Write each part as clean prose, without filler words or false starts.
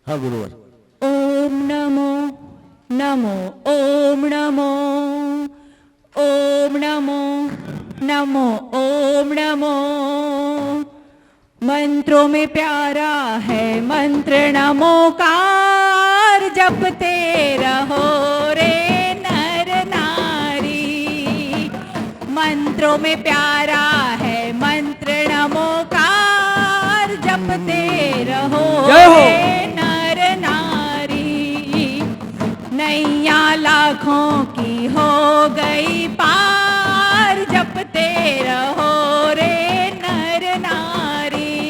हाँ गुरुवर। ओम नमो नमो ओम नमो ओम नमो नमो ओम नमो। मंत्रों में प्यारा है मंत्र नमोकार, जपते रहो रे नर नारी। मंत्रों में प्यारा है मंत्र नमोकार, जपते रहो जय हो। रे नर नारी। नैया लाखों की हो गई पार, जपते रहो रे नर नारी।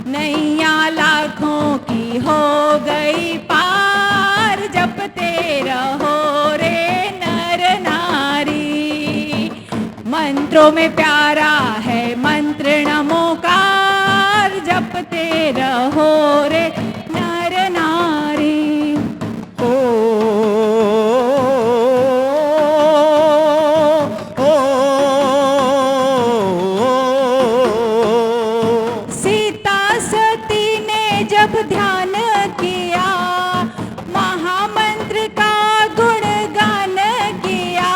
नैया लाखों की हो गई पार, जपते रहो रे नर नारी। मंत्रों में प्यारा है मंत्र नमोकार, जपते रहो रे नर नारी। सीता सती ने जब ध्यान किया, महामंत्र का गुणगान किया।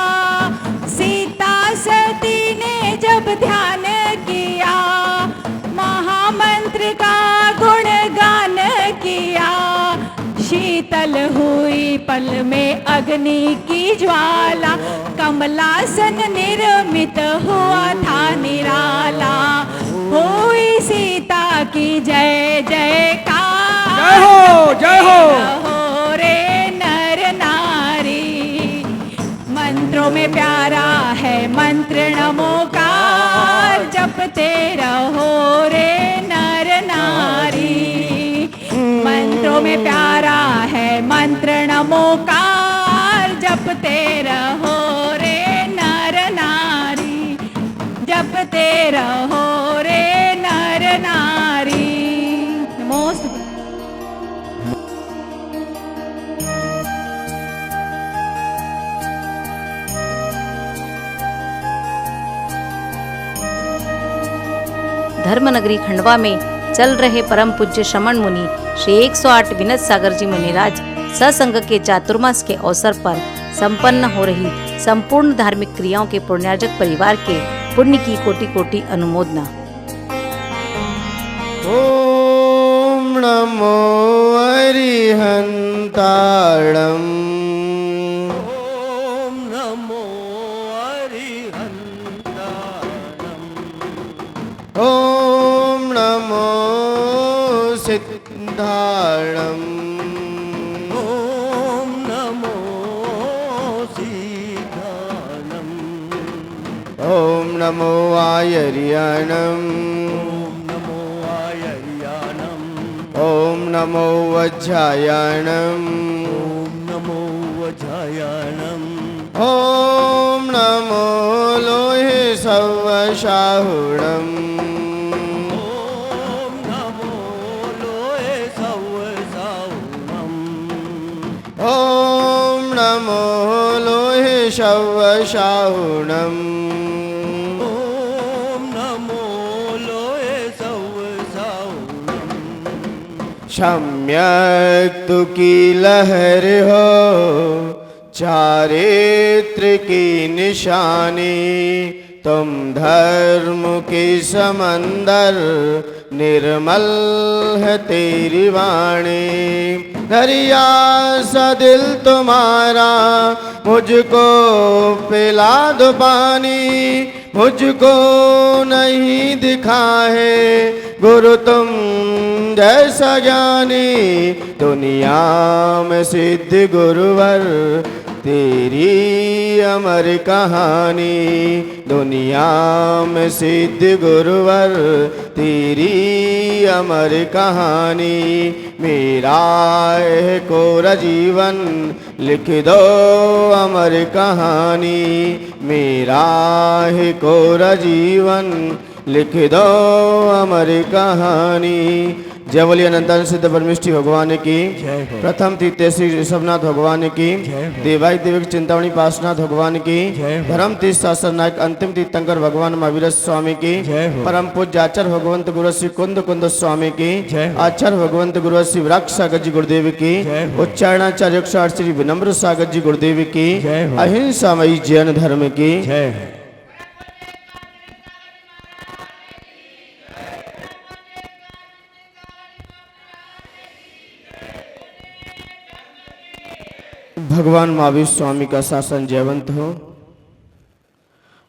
सीता सती ने जब ध्यान किया, महामंत्र का गुणगान किया। शीतल हुई पल में अग्नि की ज्वाला, कमलासन निर्मित हुआ था निराला। हुई सीता की जय जयकार, जय हो जय हो। रहो रे नर नारी। मंत्रों में प्यारा है मंत्र नमोकार, जपते रहो रे नर नारी। मंत्रों में प्यारा है मंत्र नमोकार, जपते रहो रे नर नारी। जपते रहो रे नर नारी। नमोस्तुते। धर्मनगरी खंडवा में चल रहे परम पूज्य श्रमण मुनि श्री 108 विनत सागर जी मुनिराज सत्संग के चातुर्मास के अवसर पर संपन्न हो रही संपूर्ण धार्मिक क्रियाओं के पुण्यार्जक परिवार के पुण्य की कोटि कोटि अनुमोदना। ओम नमो अरिहंताणम्। ओम नमो अरिहंताणम्। ओम नमो सिद्धाणम्। ओम नमो सीधानम्। ओम नमो आयर्याणम्। ओम नमो आयर्याणम्। ओम नमो वज्रायाणम्। ओम नमो वज्रायाणम्। ओम नमो लोहे सवशाहुणम्। ओम नमो लोहे सवसाहुणम्। ओम नमो लोहे सवशाहुणम्। ओम नमो लोहे सवसाहुणम्। सम्यक तु की लहर हो, चारित्र की निशानी। तुम धर्म के समंदर, निर्मल है तेरी वाणी। दरिया सा दिल तुम्हारा, मुझको पिला दो पानी। मुझको नहीं दिखा है गुरु तुम जैसा ज्ञानी। दुनिया में सिद्ध गुरुवर तेरी अमर कहानी। दुनिया में सिद्ध गुरुवर तेरी अमर कहानी। मेरा है कोरा जीवन लिख दो अमर कहानी। मेरा है कोरा जीवन लिख दो अमर कहानी। जय बोलिए अनंतान सिद्ध परमेष्टि भगवान की जय हो। प्रथम तीर्थ श्री ऋषभनाथ भगवान की जय हो। देवाई देविक चिंतामणि पार्श्वनाथ भगवान की जय हो। धर्म तीर्थ शास्त्र नायक अंतिम तीर्थंकर भगवान महावीर स्वामी की जय हो। परम पूज्य आचार्य भगवंत गुरु श्री कुंद कुंद स्वामी की जय हो। आचार्य भगवंत गुरु श्री वृक्ष सागर जी गुरुदेव की जय हो। उच्चारणाचार्य 108 श्री विनम्र सागर जी गुरुदेव की जय हो। अहिंसामयी जैन धर्म की जय हो। भगवान महावीर स्वामी का शासन जयवंत हो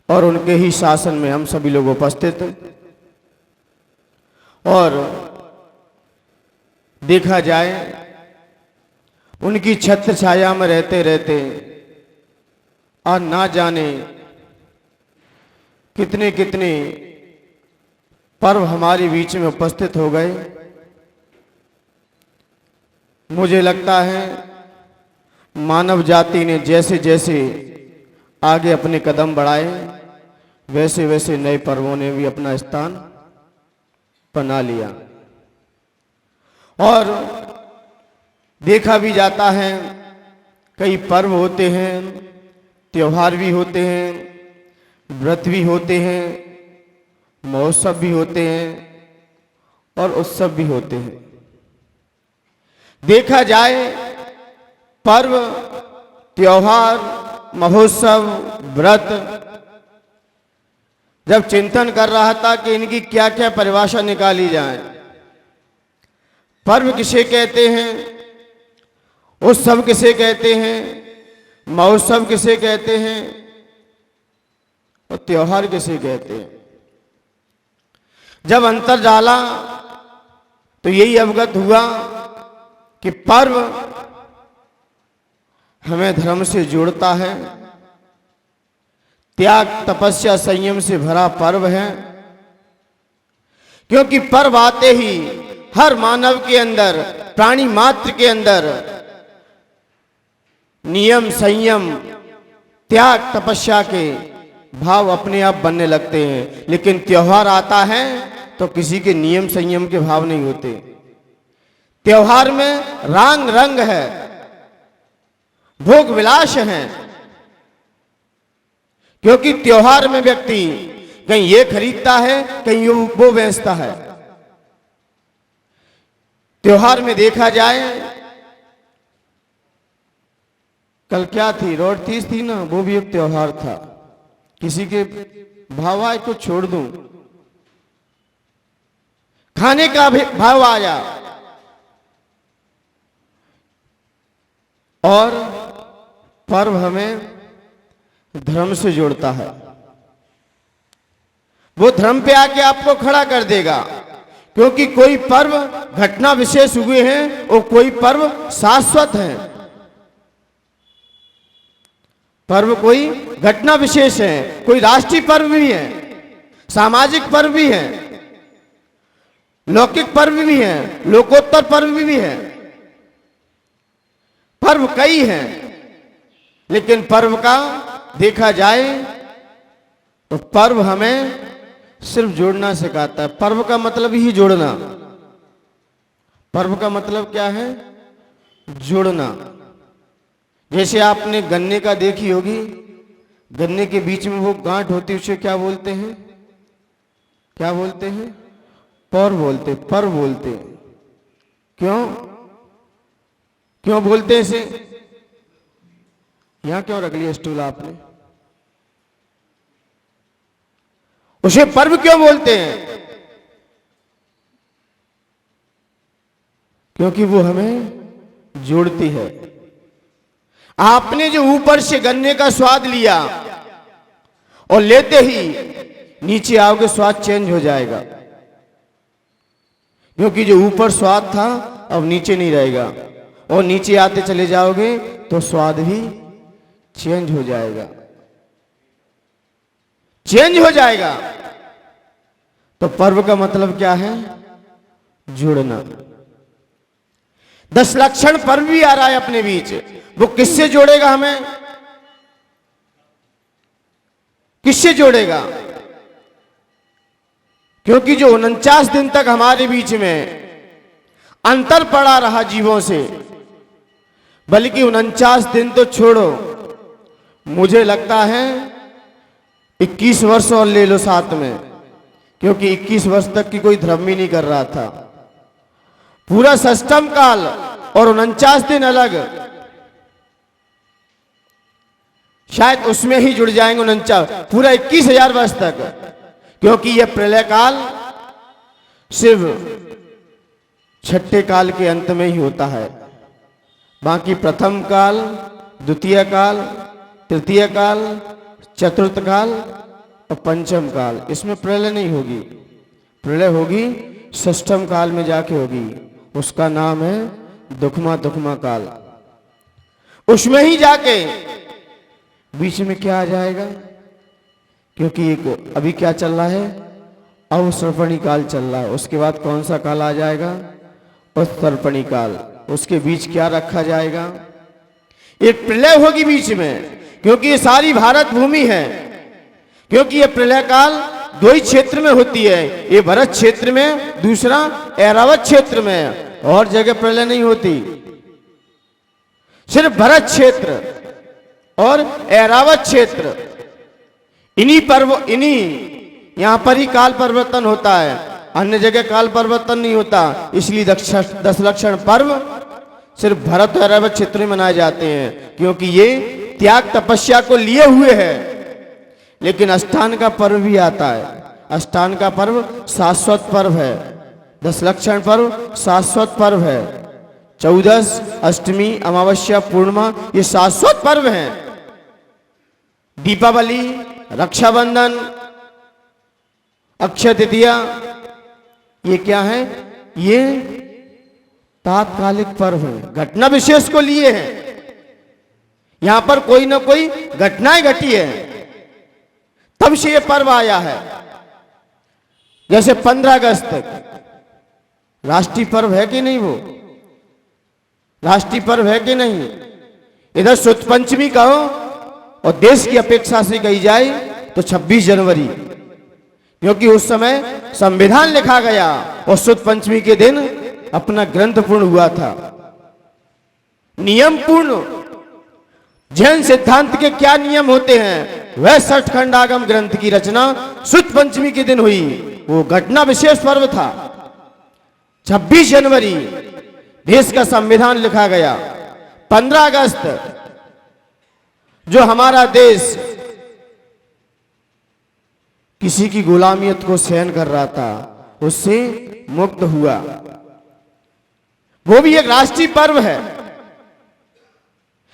और उनके ही शासन में हम सभी लोग उपस्थित और देखा जाए उनकी छत्र छाया में रहते रहते और ना जाने कितने कितने पर्व हमारे बीच में उपस्थित हो गए। मुझे लगता है मानव जाति ने जैसे जैसे आगे अपने कदम बढ़ाए वैसे वैसे नए पर्वों ने भी अपना स्थान बना लिया और देखा भी जाता है कई पर्व होते हैं, त्योहार भी होते हैं, व्रत भी होते हैं, महोत्सव भी होते हैं और उत्सव भी होते हैं। देखा जाए पर्व, त्योहार, महोत्सव, व्रत जब चिंतन कर रहा था कि इनकी क्या क्या परिभाषा निकाली जाए। पर्व किसे कहते हैं, उत्सव किसे कहते हैं, महोत्सव किसे कहते हैं और त्योहार किसे कहते हैं। जब अंतर डाला तो यही अवगत हुआ कि पर्व हमें धर्म से जोड़ता है, त्याग तपस्या संयम से भरा पर्व है, क्योंकि पर्व आते ही हर मानव के अंदर, प्राणी मात्र के अंदर नियम संयम त्याग तपस्या के भाव अपने आप बनने लगते हैं। लेकिन त्योहार आता है तो किसी के नियम संयम के भाव नहीं होते। त्योहार में रंग रंग है, भोग विलास हैं, क्योंकि त्योहार में व्यक्ति कहीं ये खरीदता है, कहीं वो बेचता है। त्योहार में देखा जाए, कल क्या थी, रोड तीज थी ना, वो भी एक त्योहार था। किसी के भाव आए तो छोड़ दूं, खाने का भाव आया और पर्व हमें धर्म से जोड़ता है। वो धर्म पे आके आपको खड़ा कर देगा, क्योंकि कोई पर्व घटना विशेष हुए हैं और कोई पर्व शाश्वत हैं। पर्व कोई घटना विशेष है, कोई राष्ट्रीय पर्व भी है, सामाजिक पर्व भी है, लौकिक पर्व भी है, लोकोत्तर पर्व भी है। पर्व कई हैं, लेकिन पर्व का देखा जाए तो पर्व हमें सिर्फ जोड़ना सिखाता है। पर्व का मतलब ही जोड़ना। पर्व का मतलब क्या है? जोड़ना। जैसे आपने गन्ने का देखी होगी, गन्ने के बीच में वो गांठ होती है, उसे क्या बोलते हैं? क्या बोलते हैं? पर बोलते, पर बोलते। क्यों क्यों बोलते हैं इसे? यहां क्यों रख लिया स्टूल आपने? उसे पर्व क्यों बोलते हैं? क्योंकि वो हमें जोड़ती है। आपने जो ऊपर से गन्ने का स्वाद लिया और लेते ही नीचे आओगे स्वाद चेंज हो जाएगा, क्योंकि जो ऊपर स्वाद था अब नीचे नहीं रहेगा, और नीचे आते चले जाओगे तो स्वाद भी चेंज हो जाएगा, चेंज हो जाएगा। तो पर्व का मतलब क्या है? जुड़ना। 10 लक्षण पर्व भी आ रहा है अपने बीच, वो किससे जोड़ेगा हमें? किससे जोड़ेगा? क्योंकि जो 49 दिन तक हमारे बीच में अंतर पड़ा रहा जीवों से। बल्कि 49 दिन तो छोड़ो, मुझे लगता है 21 वर्ष और ले लो साथ में, क्योंकि 21 वर्ष तक की कोई धर्म ही नहीं कर रहा था। पूरा षष्ठम काल और 49 दिन अलग, शायद उसमें ही जुड़ जाएंगे 49, पूरा 21,000 वर्ष तक, क्योंकि यह प्रलय काल सिर्फ छठे काल के अंत में ही होता है। बाकी प्रथम काल, द्वितीय काल, तृतीय काल, चतुर्थ काल और पंचम काल, इसमें प्रलय नहीं होगी। प्रलय होगी षष्ठम काल में जाके होगी, उसका नाम है दुखमा दुखमा काल। उसमें ही जाके बीच में क्या आ जाएगा, क्योंकि एक अभी क्या चल रहा है, अवसर्पणी काल चल रहा है। उसके बाद कौन सा काल आ जाएगा, उत्तरपणी काल। उसके बीच क्या रखा जाएगा, एक प्रलय होगी बीच में, क्योंकि ये सारी भारत भूमि है। क्योंकि ये प्रलय काल दो ही क्षेत्र में होती है, ये भरत क्षेत्र में, दूसरा ऐरावत क्षेत्र में, और जगह प्रलय नहीं होती। सिर्फ भरत क्षेत्र और ऐरावत क्षेत्र, इन्हीं यहां पर ही काल परिवर्तन होता है, अन्य जगह काल परिवर्तन नहीं होता। इसलिए 10 लक्षण पर्व सिर्फ भरत और ऐरावत क्षेत्र में मनाए जाते हैं, क्योंकि ये त्याग तपस्या को लिए हुए है। लेकिन अष्टान का पर्व भी आता है। अष्टान का पर्व शाश्वत पर्व है, 10 लक्षण पर्व शाश्वत पर्व है। 14, अष्टमी, अमावस्या, पूर्णिमा ये शाश्वत पर्व हैं। दीपावली, रक्षाबंधन, अक्षय तृतीया, ये क्या है, ये तात्कालिक पर्व है, घटना विशेष को लिए हैं। यहां पर कोई ना कोई घटनाएं घटी है, तब से ये पर्व आया है। जैसे 15 अगस्त राष्ट्रीय पर्व है कि नहीं, वो राष्ट्रीय पर्व है कि नहीं। इधर शुद्ध पंचमी कहो और देश की अपेक्षा से कही जाए तो 26 जनवरी, क्योंकि उस समय संविधान लिखा गया और शुद्ध पंचमी के दिन अपना ग्रंथ पूर्ण हुआ था। नियम पूर्ण जैन सिद्धांत के क्या नियम होते हैं, वह 60 खंडागम ग्रंथ की रचना शुद्ध पंचमी के दिन हुई। वो घटना विशेष पर्व था। 26 जनवरी देश का संविधान लिखा गया। 15 अगस्त जो हमारा देश किसी की गुलामियत को सहन कर रहा था, उससे मुक्त हुआ, वो भी एक राष्ट्रीय पर्व है।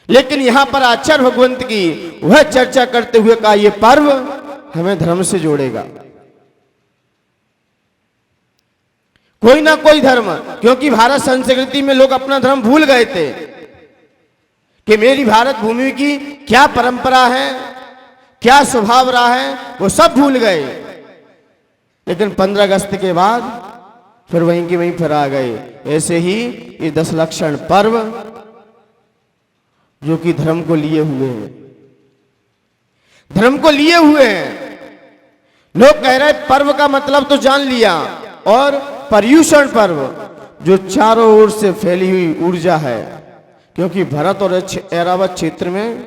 लेकिन यहां पर आचार्य भगवंत की वह चर्चा करते हुए कहा, यह पर्व हमें धर्म से जोड़ेगा। कोई ना कोई धर्म, क्योंकि भारत संस्कृति में लोग अपना धर्म भूल गए थे कि मेरी भारत भूमि की क्या परंपरा है, क्या स्वभाव रहा है, वो सब भूल गए। लेकिन 15 अगस्त के बाद फिर वहीं की वहीं फिर आ गए। ऐसे ही ये 10 लक्षण पर्व जो कि धर्म को लिए हुए हैं, धर्म को लिए हुए हैं। लोग कह रहे पर्व का मतलब तो जान लिया, और पर्यूषण पर्व जो चारों ओर से फैली हुई ऊर्जा है, क्योंकि भरत और ऐरावत क्षेत्र में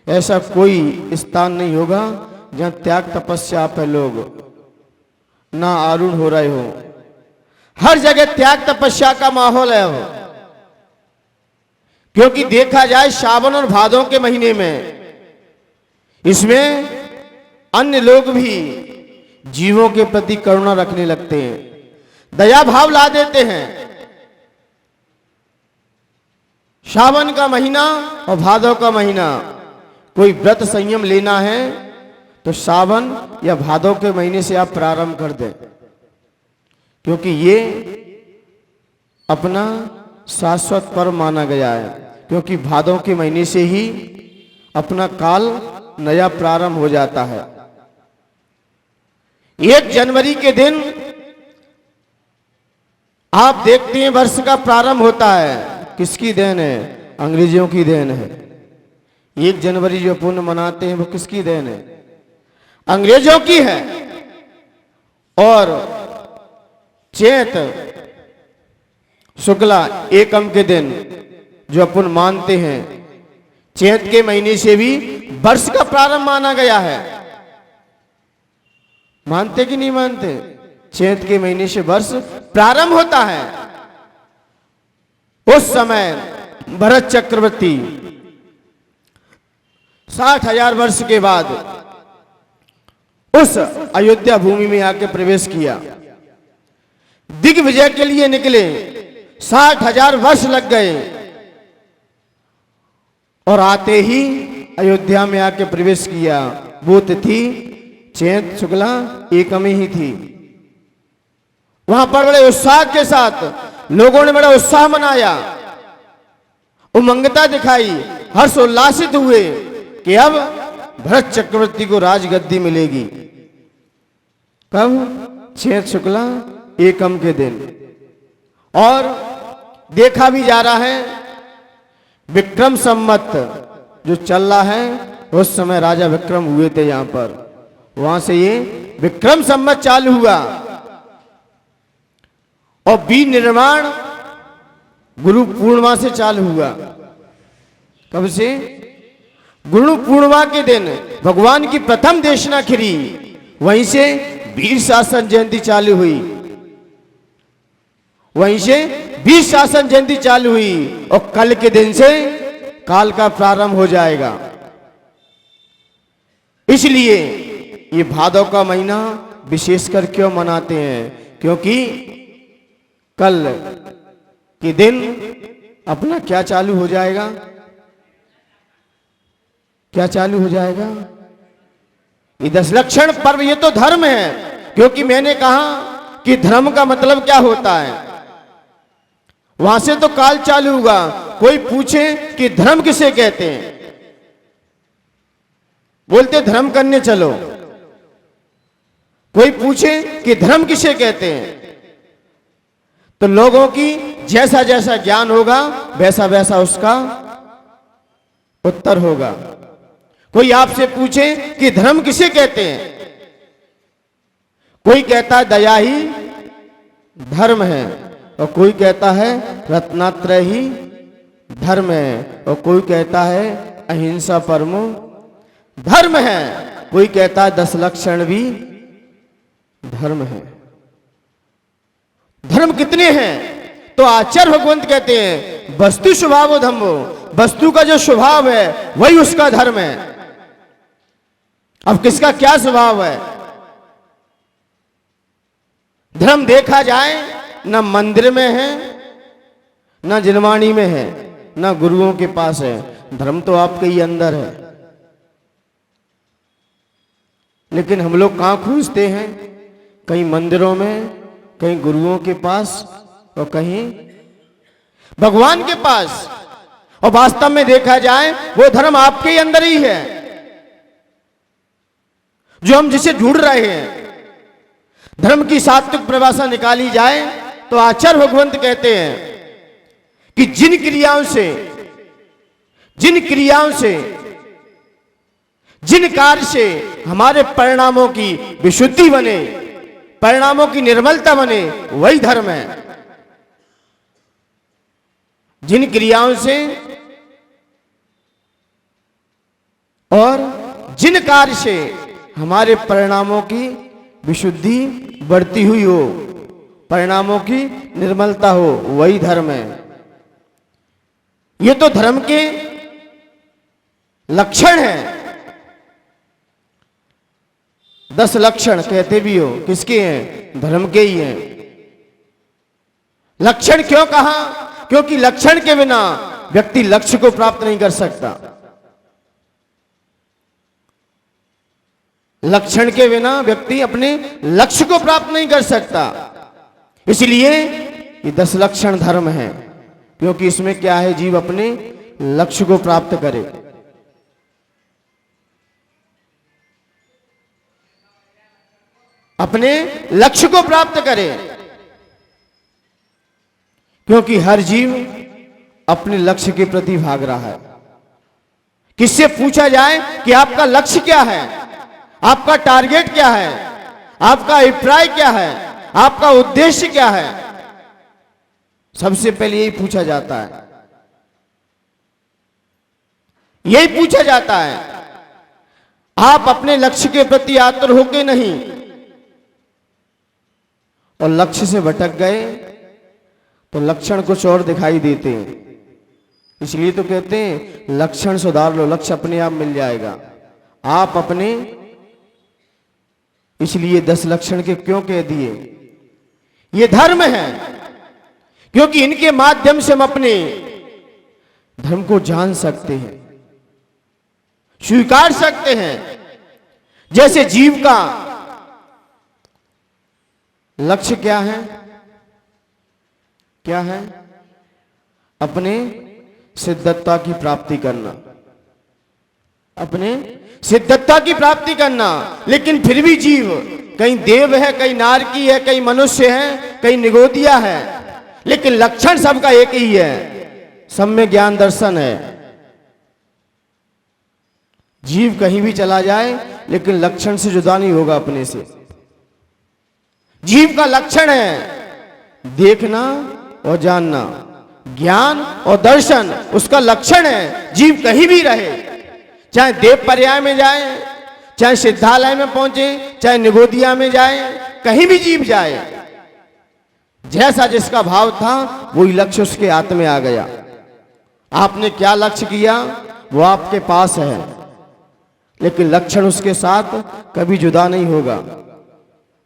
ऐसा कोई स्थान नहीं होगा जहां त्याग तपस्या पे लोग ना आरूढ़ हो रहे हो। हर जगह त्याग तपस्या का माहौल है वो। क्योंकि देखा जाए सावन और भादों के महीने में, इसमें अन्य लोग भी जीवों के प्रति करुणा रखने लगते हैं, दया भाव ला देते हैं। सावन का महीना और भादों का महीना, कोई व्रत संयम लेना है तो सावन या भादों के महीने से आप प्रारंभ कर दें, क्योंकि ये अपना शाश्वत पर्व माना गया है। क्योंकि भादों के महीने से ही अपना काल नया प्रारंभ हो जाता है। 1 जनवरी के दिन आप देखते हैं वर्ष का प्रारंभ होता है। किसकी देन है? अंग्रेजों की देन है। 1 जनवरी जो पुण्य मनाते हैं वो किसकी देन है? अंग्रेजों की है। और चैत शुक्ला एकम के दिन जो अपन मानते हैं, चैत के महीने से भी वर्ष का प्रारंभ माना गया है। मानते कि नहीं मानते? चैत के महीने से वर्ष प्रारंभ होता है। उस समय भरत चक्रवर्ती 60,000 वर्ष के बाद उस अयोध्या भूमि में आके प्रवेश किया। दिग्विजय के लिए निकले, 60,000 वर्ष लग गए और आते ही अयोध्या में आके प्रवेश किया। वो तिथि चैत शुक्ला एकमी ही थी। वहां पर बड़े उत्साह के साथ लोगों ने बड़ा उत्साह मनाया, उमंगता दिखाई, हर्ष उल्लासित हुए कि अब भरत चक्रवर्ती को राजगद्दी मिलेगी। कब? चैत शुक्ला एकम के दिन। और देखा भी जा रहा है, विक्रम संवत जो चल रहा है, उस समय राजा विक्रम हुए थे यहां पर। वहां से ये विक्रम संवत चालू हुआ और बीज निर्माण गुरु पूर्णिमा से चालू हुआ। कब से? गुरु पूर्णिमा के दिन भगवान की प्रथम देशना खिरी, वहीं से वीर शासन जयंती चालू हुई। वहीं से वीर शासन जयंती चालू हुई और कल के दिन से काल का प्रारंभ हो जाएगा। इसलिए ये भादव का महीना विशेषकर क्यों मनाते हैं? क्योंकि कल के दिन अपना क्या चालू हो जाएगा? क्या चालू हो जाएगा? ये 10 लक्षण पर्व, ये तो धर्म है। क्योंकि मैंने कहा कि धर्म का मतलब क्या होता है, वहां से तो काल चालू हुआ। कोई पूछे कि धर्म किसे कहते हैं, बोलते धर्म करने चलो। कोई पूछे कि धर्म किसे कहते हैं, तो लोगों की जैसा जैसा ज्ञान होगा वैसा वैसा उसका उत्तर होगा। कोई आपसे पूछे कि धर्म किसे कहते हैं, कोई कहता है दया ही धर्म है, और कोई कहता है रत्नात्रय ही धर्म है, और कोई कहता है अहिंसा परमो धर्म है, कोई कहता है 10 लक्षण भी धर्म है। धर्म कितने हैं? तो आचार्य भगवंत कहते हैं वस्तु स्वभाव धम्मो, वस्तु का जो स्वभाव है वही उसका धर्म है। अब किसका क्या स्वभाव है? धर्म देखा जाए न मंदिर में है, न जिनवाणी में है, न गुरुओं के पास है। धर्म तो आपके ही अंदर है। लेकिन हम लोग कहां खोजते हैं? कहीं मंदिरों में, कहीं गुरुओं के पास, और कहीं भगवान के पास। और वास्तव में देखा जाए वो धर्म आपके ही अंदर ही है, जो हम जिसे ढूंढ रहे हैं। धर्म की सात्विक परिभाषा निकाली जाए तो आचार्य भगवंत कहते हैं कि जिन क्रियाओं से जिन कार्य से हमारे परिणामों की विशुद्धि बने, परिणामों की निर्मलता बने, वही धर्म है। जिन क्रियाओं से और जिन कार्य से हमारे परिणामों की विशुद्धि बढ़ती हुई हो, परिणामों की निर्मलता हो, वही धर्म है। ये तो धर्म के लक्षण हैं। 10 लक्षण कहते भी हो, किसके हैं? धर्म के ही हैं। लक्षण क्यों कहा? क्योंकि लक्षण के बिना व्यक्ति लक्ष्य को प्राप्त नहीं कर सकता। लक्षण के बिना व्यक्ति अपने लक्ष्य को प्राप्त नहीं कर सकता। इसलिए ये 10 लक्षण धर्म है, क्योंकि इसमें क्या है? जीव अपने लक्ष्य को प्राप्त करे। अपने लक्ष्य को प्राप्त करे, क्योंकि हर जीव अपने लक्ष्य के प्रति भाग रहा है। किससे पूछा जाए कि आपका लक्ष्य क्या है, आपका टारगेट क्या है, आपका अभिप्राय क्या है, आपका उद्देश्य क्या है, सबसे पहले यही पूछा जाता है, यही पूछा जाता है। आप अपने लक्ष्य के प्रति आतुर होके नहीं और लक्ष्य से भटक गए तो लक्षण कुछ और दिखाई देते हैं। इसलिए तो कहते हैं लक्षण सुधार लो, लक्ष्य अपने आप मिल जाएगा। आप अपने इसलिए 10 लक्षण के क्यों कह दिए? ये धर्म है, क्योंकि इनके माध्यम से हम अपने धर्म को जान सकते हैं, स्वीकार सकते हैं। जैसे जीव का लक्ष्य क्या है? क्या है? अपने सिद्धता की प्राप्ति करना, अपने सिद्धता की प्राप्ति करना। लेकिन फिर भी जीव कहीं देव है, कहीं नारकी है, कहीं मनुष्य है, कहीं निगोदिया है, लेकिन लक्षण सबका एक ही है, सब में ज्ञान दर्शन है। जीव कहीं भी चला जाए लेकिन लक्षण से जुदा नहीं होगा अपने से। जीव का लक्षण है देखना और जानना, ज्ञान और दर्शन उसका लक्षण है। जीव कहीं भी रहे, चाहे देव पर्याय में जाए, चाहे सिद्धालय में पहुंचे, चाहे निगोदिया में जाए, कहीं भी जीव जाए, जैसा जिसका भाव था वही लक्ष्य उसके हाथ में आ गया। आपने क्या लक्ष्य किया वो आपके पास है, लेकिन लक्षण उसके साथ कभी जुदा नहीं होगा।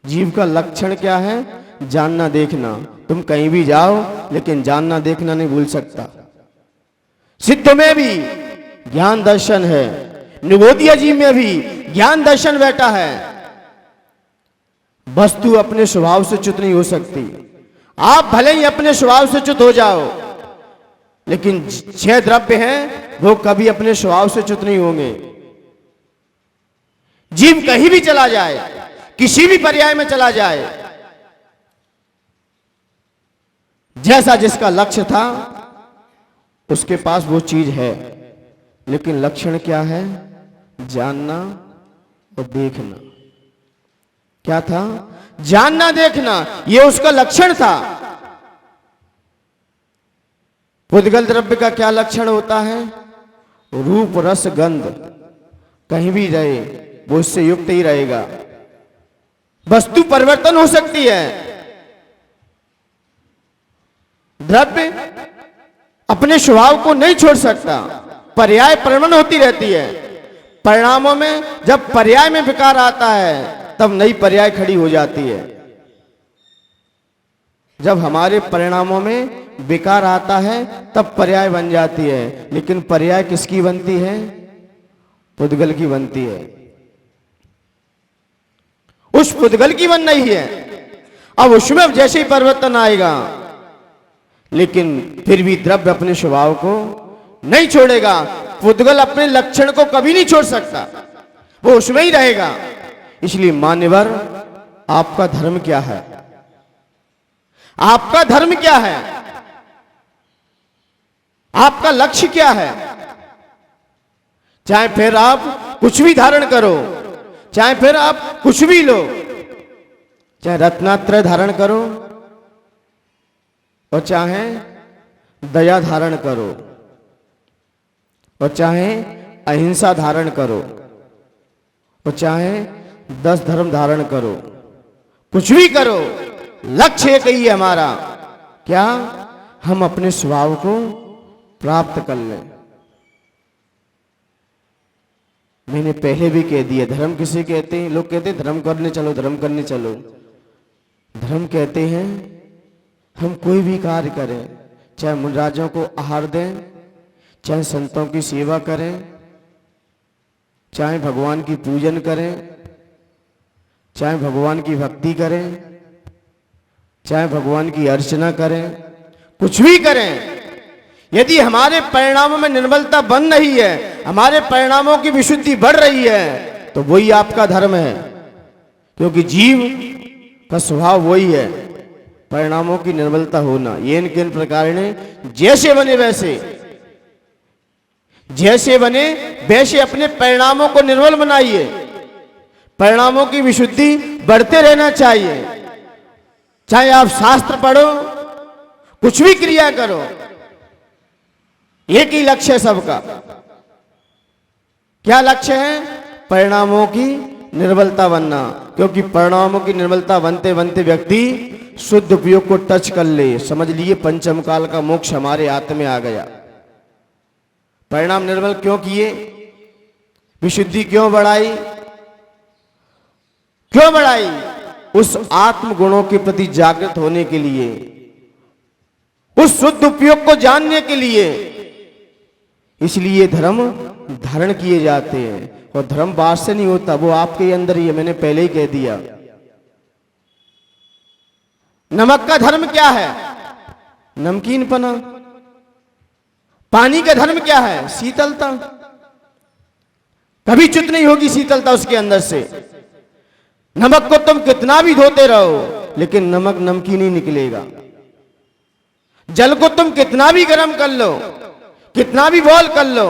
जीव का लक्षण क्या है? जानना देखना। तुम कहीं भी जाओ लेकिन जानना देखना नहीं भूल सकता। सिद्ध में भी ज्ञान दर्शन है, निगोदिया जीव में भी ज्ञान दर्शन बैठा है। वस्तु अपने स्वभाव से च्युत नहीं हो सकती। आप भले ही अपने स्वभाव से च्युत हो जाओ, लेकिन 6 द्रव्य हैं वो कभी अपने स्वभाव से च्युत नहीं होंगे। जीव कहीं भी चला जाए, किसी भी पर्याय में चला जाए, जैसा जिसका लक्ष्य था उसके पास वो चीज है, लेकिन लक्षण क्या है? जानना और देखना। क्या था? जानना देखना, ये उसका लक्षण था। पुद्गल द्रव्य का क्या लक्षण होता है? रूप रस गंध, कहीं भी रहे वो इससे युक्त ही रहेगा। वस्तु परिवर्तन हो सकती है, द्रव्य अपने स्वभाव को नहीं छोड़ सकता, पर्याय परिवर्तन होती रहती है। परिणामों में जब पर्याय में विकार आता है तब नई पर्याय खड़ी हो जाती है। जब हमारे परिणामों में विकार आता है तब पर्याय बन जाती है, लेकिन पर्याय किसकी बनती है? पुद्गल की बनती है। उस पुद्गल की बन रही है। अब उसमें जैसे ही परिवर्तन आएगा, लेकिन फिर भी द्रव्य अपने स्वभाव को नहीं छोड़ेगा। पुद्गल अपने लक्षण को कभी नहीं छोड़ सकता, वो उसमें ही रहेगा। इसलिए मान्यवर, आपका धर्म क्या है? आपका धर्म क्या है? आपका लक्ष्य क्या है? चाहे फिर आप कुछ भी धारण करो, चाहे फिर आप कुछ भी लो, चाहे रत्नात्रय धारण करो और चाहे दया धारण करो और चाहे अहिंसा धारण करो और चाहे 10 धर्म धारण करो, कुछ भी करो, लक्ष्य एक ही है हमारा। क्या? हम अपने स्वभाव को प्राप्त कर लें। मैंने पहले भी कह दिया, धर्म किसे कहते हैं? लोग कहते हैं धर्म करने चलो, धर्म करने चलो। धर्म कहते हैं हम कोई भी कार्य करें, चाहे मुनराजों को आहार दें, चाहे संतों की सेवा करें, चाहे भगवान की पूजन करें, चाहे भगवान की भक्ति करें, चाहे भगवान की अर्चना करें, कुछ भी करें, यदि हमारे परिणामों में निर्मलता बन रही है, हमारे परिणामों की विशुद्धि बढ़ रही है, तो वही आपका धर्म है। क्योंकि जीव का स्वभाव वही है, परिणामों की निर्मलता होना। येन केन प्रकार ने जैसे बने वैसे, जैसे बने वैसे अपने परिणामों को निर्मल बनाइए। परिणामों की विशुद्धि बढ़ते रहना चाहिए। चाहे आप शास्त्र पढ़ो, कुछ भी क्रिया करो, एक ही लक्ष्य है सबका। क्या लक्ष्य है? परिणामों की निर्बलता बनना। क्योंकि परिणामों की निर्बलता बनते बनते व्यक्ति शुद्ध उपयोग को टच कर ले, समझ लिए पंचम काल का मोक्ष हमारे हाथ में आ गया। परिणाम निर्बल क्यों किए? विशुद्धि क्यों बढ़ाई? क्यों बढ़ाई? उस आत्म गुणों के प्रति जागृत होने के लिए, उस शुद्ध उपयोग को जानने के लिए। इसलिए धर्म धारण किए जाते हैं, और धर्म बाहर से नहीं होता, वो आपके अंदर ही है। मैंने पहले ही कह दिया। नमक का धर्म क्या है? नमकीनपना। पानी का धर्म क्या है? शीतलता। कभी च्युत नहीं होगी शीतलता उसके अंदर से। नमक को तुम कितना भी धोते रहो, लेकिन नमक नमकीन ही निकलेगा। जल को तुम कितना भी गर्म कर लो, कितना भी बॉयल कर लो,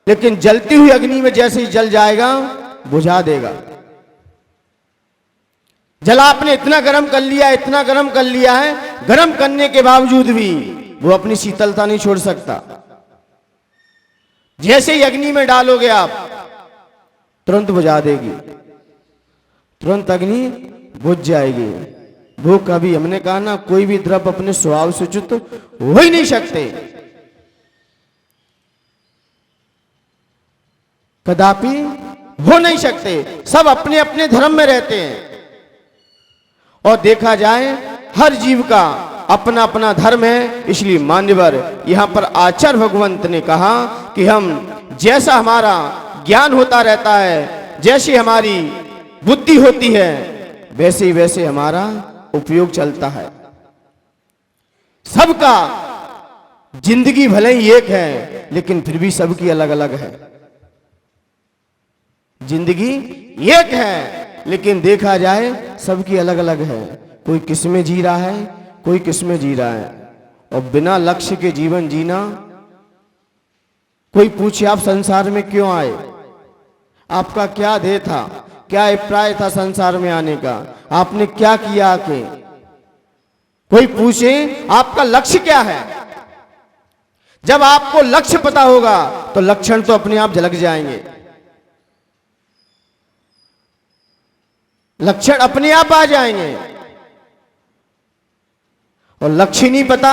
लेकिन जलती हुई अग्नि में जैसे ही जल जाएगा, बुझा देगा। जल आपने इतना गर्म कर लिया, इतना गर्म कर लिया है, गर्म करने के बावजूद भी वो अपनी शीतलता नहीं छोड़ सकता। जैसे ही अग्नि में डालोगे आप, तुरंत बुझा देगी, तुरंत अग्नि बुझ जाएगी। वो कभी, हमने कहा ना, कोई भी द्रव्य अपने स्वभाव से च्युत हो ही नहीं सकते, कदापि हो नहीं सकते। सब अपने अपने धर्म में रहते हैं। और देखा जाए, हर जीव का अपना अपना धर्म है। इसलिए मान्यवर यहां पर आचार्य भगवंत ने कहा कि हम, जैसा हमारा ज्ञान होता रहता है, जैसी हमारी बुद्धि होती है, वैसे ही वैसे हमारा उपयोग चलता है। सबका जिंदगी भले ही एक है, लेकिन फिर भी सबकी अलग अलग है। जिंदगी एक है, लेकिन देखा जाए सबकी अलग अलग है। कोई किस में जी रहा है, कोई किस में जी रहा है। और बिना लक्ष्य के जीवन जीना, कोई पूछे आप संसार में क्यों आए, आपका क्या ध्येय था, क्या अभिप्राय था संसार में आने का, आपने क्या किया आके। कोई पूछे आपका लक्ष्य क्या है, जब आपको लक्ष्य पता होगा तो लक्षण तो अपने आप झलक जाएंगे। लक्षण अपने आप आ जाएंगे। और लक्ष्य नहीं पता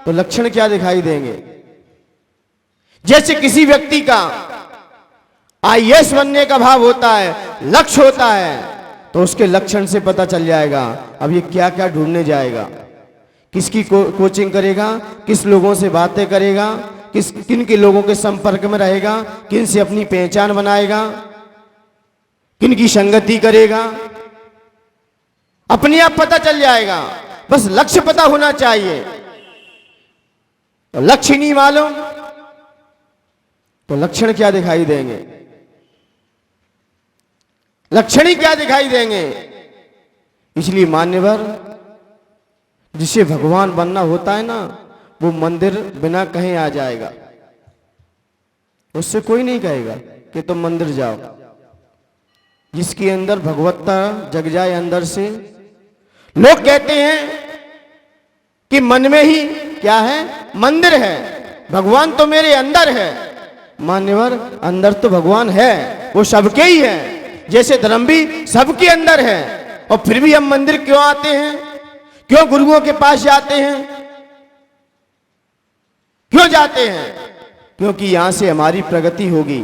तो लक्षण क्या दिखाई देंगे। जैसे किसी व्यक्ति का आईएएस बनने का भाव होता है, लक्ष्य होता है, तो उसके लक्षण से पता चल जाएगा अब ये क्या क्या ढूंढने जाएगा, किसकी कोचिंग करेगा, किस लोगों से बातें करेगा, किन के लोगों के संपर्क में रहेगा, किन से अपनी पहचान बनाएगा, किन की संगति करेगा, अपने आप पता चल जाएगा। बस लक्ष्य पता होना चाहिए। तो लक्ष्य नहीं मालूम तो लक्षण क्या दिखाई देंगे, लक्षण ही क्या दिखाई देंगे। इसलिए मान्यवर, जिसे भगवान बनना होता है ना, वो मंदिर बिना कहे आ जाएगा। उससे कोई नहीं कहेगा कि तुम मंदिर जाओ। जिसके अंदर भगवत्ता जग जाए अंदर से। लोग कहते हैं कि मन में ही क्या है, मंदिर है, भगवान तो मेरे अंदर है। मान्यवर, अंदर तो भगवान है, वो सबके ही है। जैसे धर्म भी सबके अंदर है। और फिर भी हम मंदिर क्यों आते हैं, क्यों गुरुओं के पास जाते हैं, क्यों जाते हैं? क्योंकि यहां से हमारी प्रगति होगी,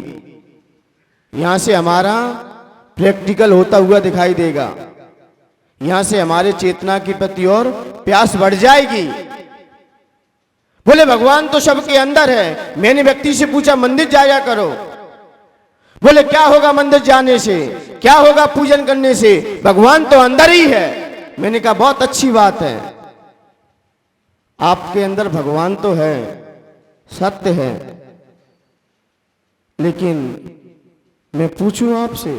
यहां से हमारा प्रैक्टिकल होता हुआ दिखाई देगा, यहां से हमारे चेतना के प्रति और प्यास बढ़ जाएगी। बोले भगवान तो सबके अंदर है। मैंने व्यक्ति से पूछा मंदिर जाया करो, बोले क्या होगा मंदिर जाने से, क्या होगा पूजन करने से, भगवान तो अंदर ही है। मैंने कहा बहुत अच्छी बात है, आपके अंदर भगवान तो है, सत्य है, लेकिन मैं पूछूं आपसे?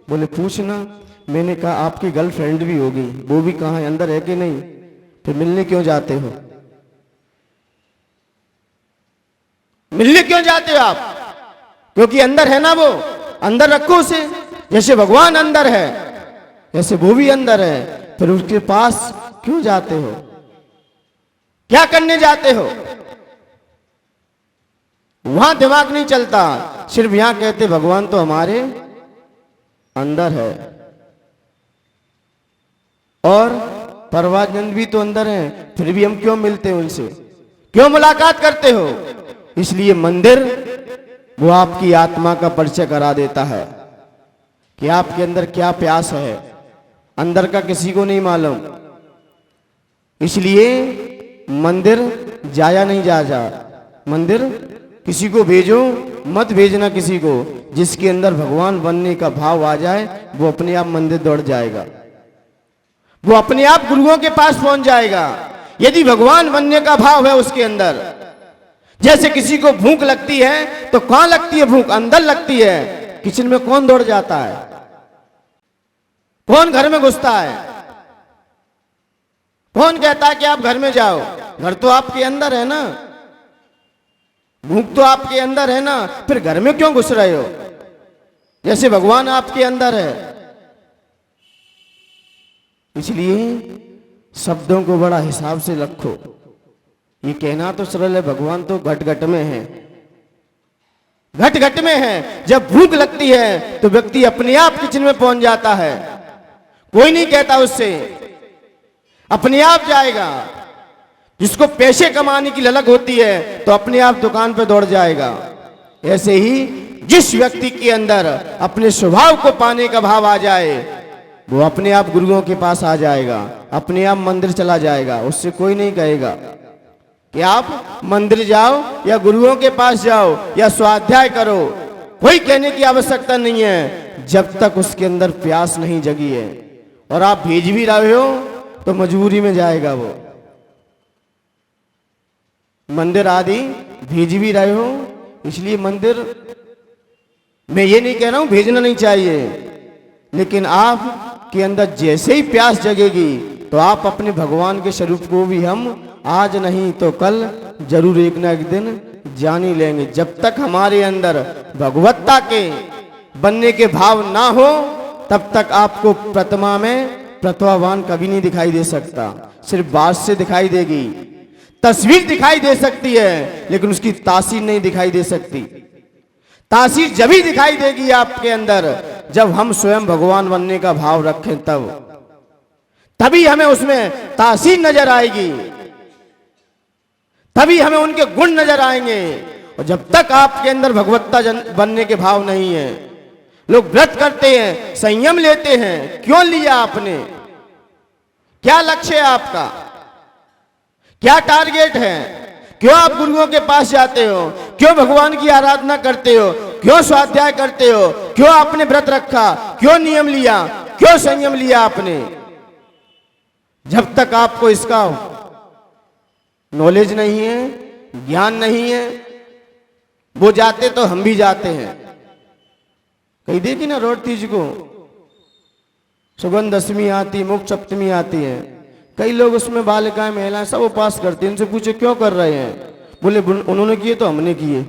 बोले पूछना। मैंने कहा आपकी गर्लफ्रेंड भी होगी, वो भी कहाँ है, अंदर है कि नहीं? फिर मिलने क्यों जाते हो, मिलने क्यों जाते हो आप? क्योंकि अंदर है ना वो, अंदर रखो उसे। जैसे भगवान अंदर है, जैसे वो भी अंदर है, फिर उसके पास क्यों जाते हो? क्या करने जाते हो? वहां दिमाग नहीं चलता, सिर्फ यहां कहते भगवान तो हमारे अंदर है। और परवानंद भी तो अंदर है, फिर भी हम क्यों मिलते हैं उनसे, क्यों मुलाकात करते हो? इसलिए मंदिर वो आपकी आत्मा का परिचय करा देता है कि आपके अंदर क्या प्यास है, अंदर का किसी को नहीं मालूम। इसलिए मंदिर जाया नहीं जा मंदिर किसी को भेजो, मत भेजना किसी को। जिसके अंदर भगवान बनने का भाव आ जाए वो अपने आप मंदिर दौड़ जाएगा, वो अपने आप गुरुओं के पास पहुंच जाएगा। यदि भगवान बनने का भाव है उसके अंदर, जैसे किसी को भूख लगती है तो कहां लगती है भूख? अंदर लगती है। किचन में कौन दौड़ जाता है? कौन घर में घुसता है? कौन कहता है कि आप घर में जाओ? घर तो आपके अंदर है ना, भूख तो आपके अंदर है ना, फिर घर में क्यों घुस रहे हो? जैसे भगवान आपके अंदर है। इसलिए शब्दों को बड़ा हिसाब से रखो। ये कहना तो सरल है, भगवान तो घट घट में है, घट घट में है। जब भूख लगती है तो व्यक्ति अपने आप किचन में पहुंच जाता है, कोई नहीं कहता उससे, अपने आप जाएगा। जिसको पैसे कमाने की ललक होती है तो अपने आप दुकान पर दौड़ जाएगा। ऐसे ही जिस व्यक्ति के अंदर अपने स्वभाव को पाने का भाव आ जाए वो अपने आप गुरुओं के पास आ जाएगा, अपने आप मंदिर चला जाएगा। उससे कोई नहीं कहेगा कि आप मंदिर जाओ या गुरुओं के पास जाओ या स्वाध्याय करो, कोई कहने की आवश्यकता नहीं है जब तक उसके अंदर प्यास नहीं जगी है। और आप भेज भी रहे हो तो मजबूरी में जाएगा वो। मंदिर आदि भेज भी रहे हो, इसलिए मंदिर मैं ये नहीं कह रहा हूं भेजना नहीं चाहिए, लेकिन आप के अंदर जैसे ही प्यास जगेगी तो आप अपने भगवान के स्वरूप को भी हम आज नहीं तो कल जरूर एक ना एक दिन जान ही लेंगे। जब तक हमारे अंदर भगवत्ता के बनने के भाव ना हो तब तक आपको प्रतिमा में प्रतिभावान कभी नहीं दिखाई दे सकता। सिर्फ बात से दिखाई देगी, तस्वीर दिखाई दे सकती है, लेकिन उसकी तासीर नहीं दिखाई दे सकती। तासीर जब ही दिखाई देगी आपके अंदर जब हम स्वयं भगवान बनने का भाव रखें, तभी हमें उसमें तासीर नजर आएगी, तभी हमें उनके गुण नजर आएंगे। और जब तक आपके अंदर भगवत्ता बनने के भाव नहीं है, लोग व्रत करते हैं, संयम लेते हैं, क्यों लिया आपने? क्या लक्ष्य है आपका? क्या टारगेट है? क्यों आप गुरुओं के पास जाते हो? क्यों भगवान की आराधना करते हो? क्यों स्वाध्याय करते हो? क्यों आपने व्रत रखा? क्यों नियम लिया? क्यों संयम लिया आपने? जब तक आपको इसका नॉलेज नहीं है, ज्ञान नहीं है, वो जाते तो हम भी जाते हैं। कहीं देखी ना रोड तीज को सुगंध दशमी आती, मुख सप्तमी आती है, कई लोग उसमें बालिकाएं महिलाएं सब उपास करती हैं। उनसे पूछे क्यों कर रहे हैं? बोले उन्होंने किए तो हमने किए,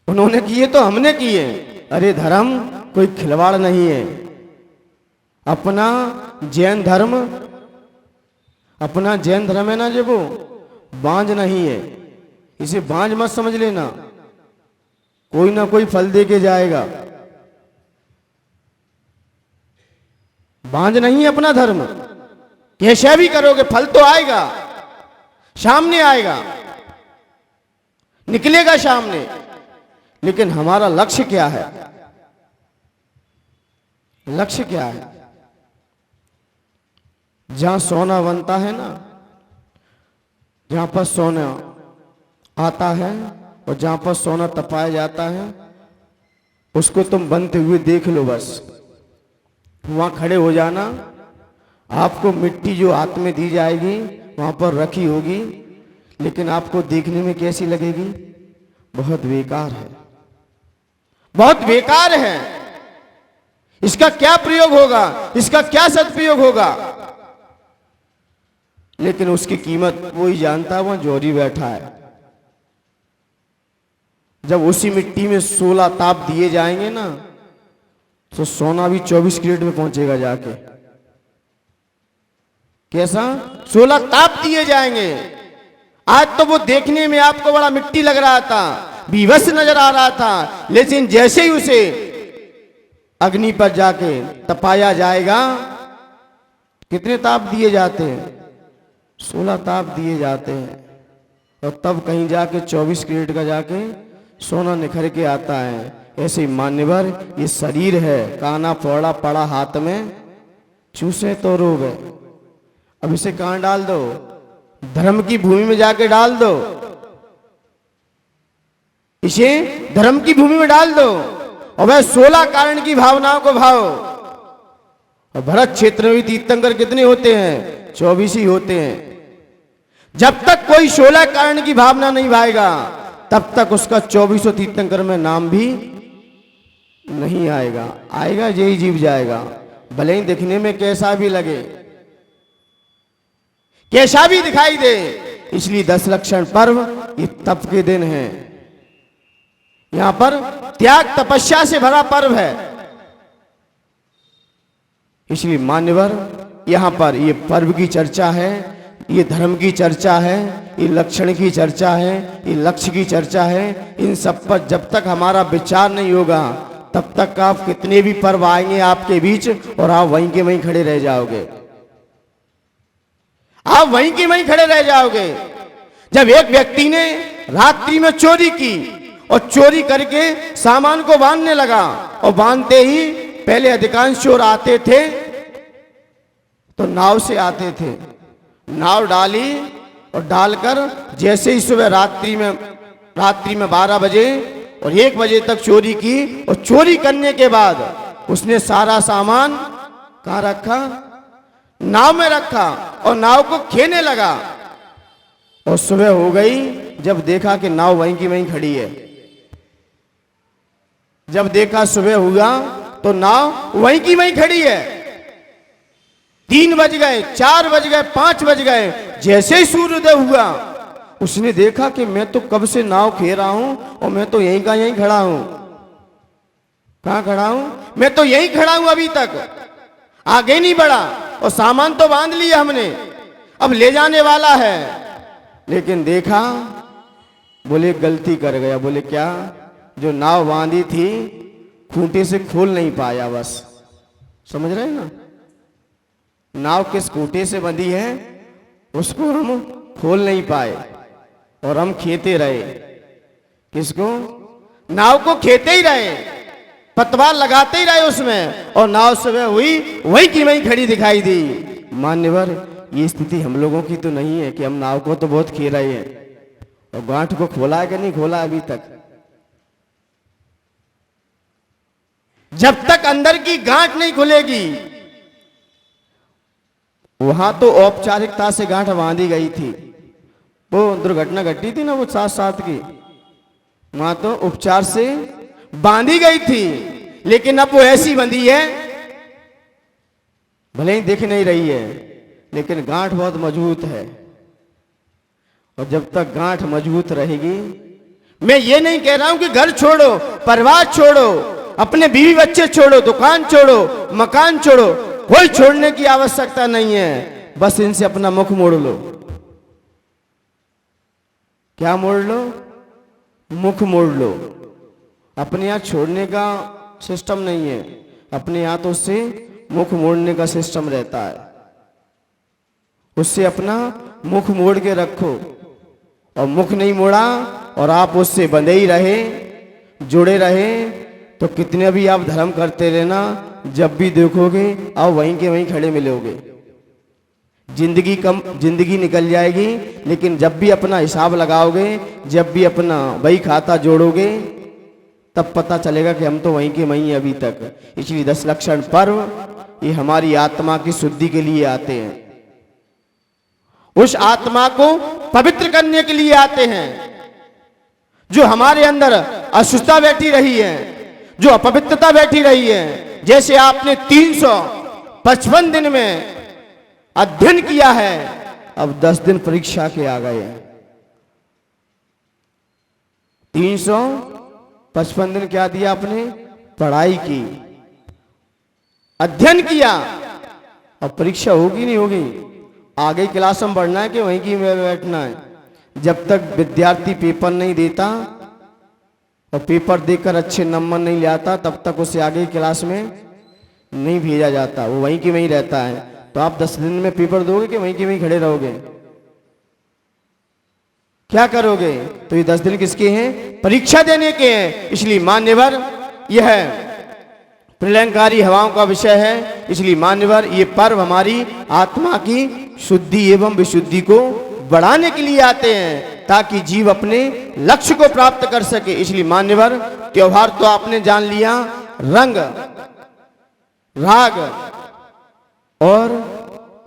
उन्होंने किए तो हमने किए। अरे धर्म कोई खिलवाड़ नहीं है। अपना जैन धर्म है ना, जो वो बांझ नहीं है, इसे बांझ मत समझ लेना, कोई ना कोई फल दे के जाएगा। बांझ नहीं है अपना धर्म, कैसे भी करोगे फल तो आएगा, सामने आएगा, निकलेगा सामने। लेकिन हमारा लक्ष्य क्या है? लक्ष्य क्या है? जहां सोना बनता है ना, जहां पर सोना आता है और जहां पर सोना तपाया जाता है, उसको तुम बनते हुए देख लो। बस वहां खड़े हो जाना, आपको मिट्टी जो हाथ में दी जाएगी वहां पर रखी होगी, लेकिन आपको देखने में कैसी लगेगी? बहुत बेकार है, बहुत बेकार है। इसका क्या प्रयोग होगा? इसका क्या सदुपयोग होगा? लेकिन उसकी कीमत वो ही जानता है, वहां जोरी बैठा है। जब उसी मिट्टी में 16 ताप दिए जाएंगे ना, तो सोना भी 24 कैरेट में पहुंचेगा जाके। कैसा? 16 ताप दिए जाएंगे। आज तो वो देखने में आपको बड़ा मिट्टी लग रहा था, विवश नजर आ रहा था, लेकिन जैसे ही उसे अग्नि पर जाके तपाया जाएगा, कितने ताप दिए जाते हैं? 16 ताप दिए जाते हैं। और तब कहीं जाके 24 कैरेट का जाके सोना निखर के आता है। ऐसे ही मान्यवर ये शरीर है, काना फोड़ा पड़ा हाथ में, चूसे तो रोग है। अब इसे कहां डाल दो? धर्म की भूमि में जाके डाल दो, इसे धर्म की भूमि में डाल दो। और वह 16 कारण की भावनाओं को भाव। और भरत क्षेत्र में भी तीर्थंकर कितने होते हैं? 24 ही होते हैं। जब तक कोई 16 कारण की भावना नहीं भाएगा, तब तक उसका 24 तीर्थंकर में नाम भी नहीं आएगा। आएगा यही जीव जाएगा, भले ही दिखने में कैसा भी लगे, कैसा भी दिखाई दे। इसलिए 10 लक्षण पर्व ये तप के दिन है। यहां पर त्याग तपस्या से भरा पर्व है। इसलिए मान्यवर यहां पर ये पर्व की चर्चा है, ये धर्म की चर्चा है, ये लक्षण की चर्चा है, ये लक्ष्य की चर्चा है। इन सब पर जब तक हमारा विचार नहीं होगा, तब तक आप कितने भी पर्व आएंगे आपके बीच और आप वहीं के वहीं खड़े रह जाओगे। आप वहीं के वहीं खड़े रह जाओगे। जब एक व्यक्ति ने रात्रि में चोरी की और चोरी करके सामान को बांधने लगा, और बांधते ही पहले अधिकांश चोर आते थे तो नाव से आते थे। नाव डाली और डालकर जैसे ही सुबह रात्रि में 12 बजे और 1 बजे तक चोरी की, और चोरी करने के बाद उसने सारा सामान कहां रखा? नाव में रखा और नाव को खेने लगा। और सुबह हो गई, जब देखा कि नाव वहीं की वहीं खड़ी है। जब देखा सुबह हुआ तो नाव वहीं की वहीं खड़ी है। 3 बज गए, 4 बज गए, 5 बज गए। जैसे ही सूर्योदय हुआ, उसने देखा कि मैं तो कब से नाव खे रहा हूं और मैं तो यहीं का यहीं खड़ा हूं। कहां खड़ा हूं? मैं तो यहीं खड़ा हूं, अभी तक आगे नहीं बढ़ा। और सामान तो बांध लिया हमने, अब ले जाने वाला है। लेकिन देखा, बोले गलती कर गया। बोले क्या? जो नाव बांधी थी खूंटे से खोल नहीं पाया, बस। समझ रहे हैं ना? नाव किस खूंटे से बंधी है उसको हम खोल नहीं पाए और हम खेते रहे। किसको? नाव को खेते ही रहे, पतवार लगाते ही रहे उसमें, और नाव सुबह हुई वही की वही खड़ी दिखाई दी। मान्यवर ये स्थिति हम लोगों की तो नहीं है कि हम नाव को तो बहुत खे रहे हैं, और गांठ को खोला है कि नहीं खोला अभी तक? जब तक अंदर की गांठ नहीं खुलेगी, वहां तो औपचारिकता से गांठ बांधी गई थी। वो दुर्घटना घटी थी ना, वो 7-7 की, वहां तो उपचार से बांधी गई थी। लेकिन अब वो ऐसी बंधी है, भले ही दिख नहीं रही है, लेकिन गांठ बहुत मजबूत है। और जब तक गांठ मजबूत रहेगी, मैं ये नहीं कह रहा हूं कि घर छोड़ो, परिवार छोड़ो, अपने बीवी बच्चे छोड़ो, दुकान छोड़ो, मकान छोड़ो, कोई छोड़ने की आवश्यकता नहीं है। बस इनसे अपना मुख मोड़ लो। क्या मोड़ लो? मुख मोड़ लो। अपने यहां छोड़ने का सिस्टम नहीं है, अपने यहां तो उससे मुख मोड़ने का सिस्टम रहता है। उससे अपना मुख मोड़ के रखो, और मुख नहीं मोड़ा और आप उससे बंधे ही रहे, जुड़े रहे, तो कितने भी आप धर्म करते रहना, जब भी देखोगे आप वहीं के वहीं खड़े मिलोगे। जिंदगी निकल जाएगी, लेकिन जब भी अपना हिसाब लगाओगे, जब भी अपना वही खाता जोड़ोगे, तब पता चलेगा कि हम तो वहीं के वहीं अभी तक। इसलिए 10 लक्षण पर्व ये हमारी आत्मा की शुद्धि के लिए आते हैं, उस आत्मा को पवित्र करने के लिए आते हैं। जो हमारे अंदर अशुद्धता बैठी रही है, जो अपवित्रता बैठी रही है, जैसे आपने 355 दिन में अध्ययन किया है, अब 10 दिन परीक्षा के आ गए हैं। 355 दिन क्या दिया आपने? पढ़ाई की, अध्ययन किया। अब परीक्षा होगी नहीं होगी? आगे क्लास में बढ़ना है कि वहीं की में बैठना है? जब तक विद्यार्थी पेपर नहीं देता और पेपर देकर अच्छे नंबर नहीं ले आता तब तक उसे आगे क्लास में नहीं भेजा जाता, वो वहीं की वहीं रहता है। तो आप 10 दिन में पेपर दोगे कि वहीं की वहीं खड़े रहोगे? क्या करोगे? तो ये 10 दिन किसके हैं? परीक्षा देने के हैं। इसलिए मान्यवर यह प्रलयंकारी हवाओं का विषय है। इसलिए मान्यवर ये पर्व हमारी आत्मा की शुद्धि एवं विशुद्धि को बढ़ाने के लिए आते हैं ताकि जीव अपने लक्ष्य को प्राप्त कर सके। इसलिए मान्यवर त्योहार तो आपने जान लिया, रंग राग और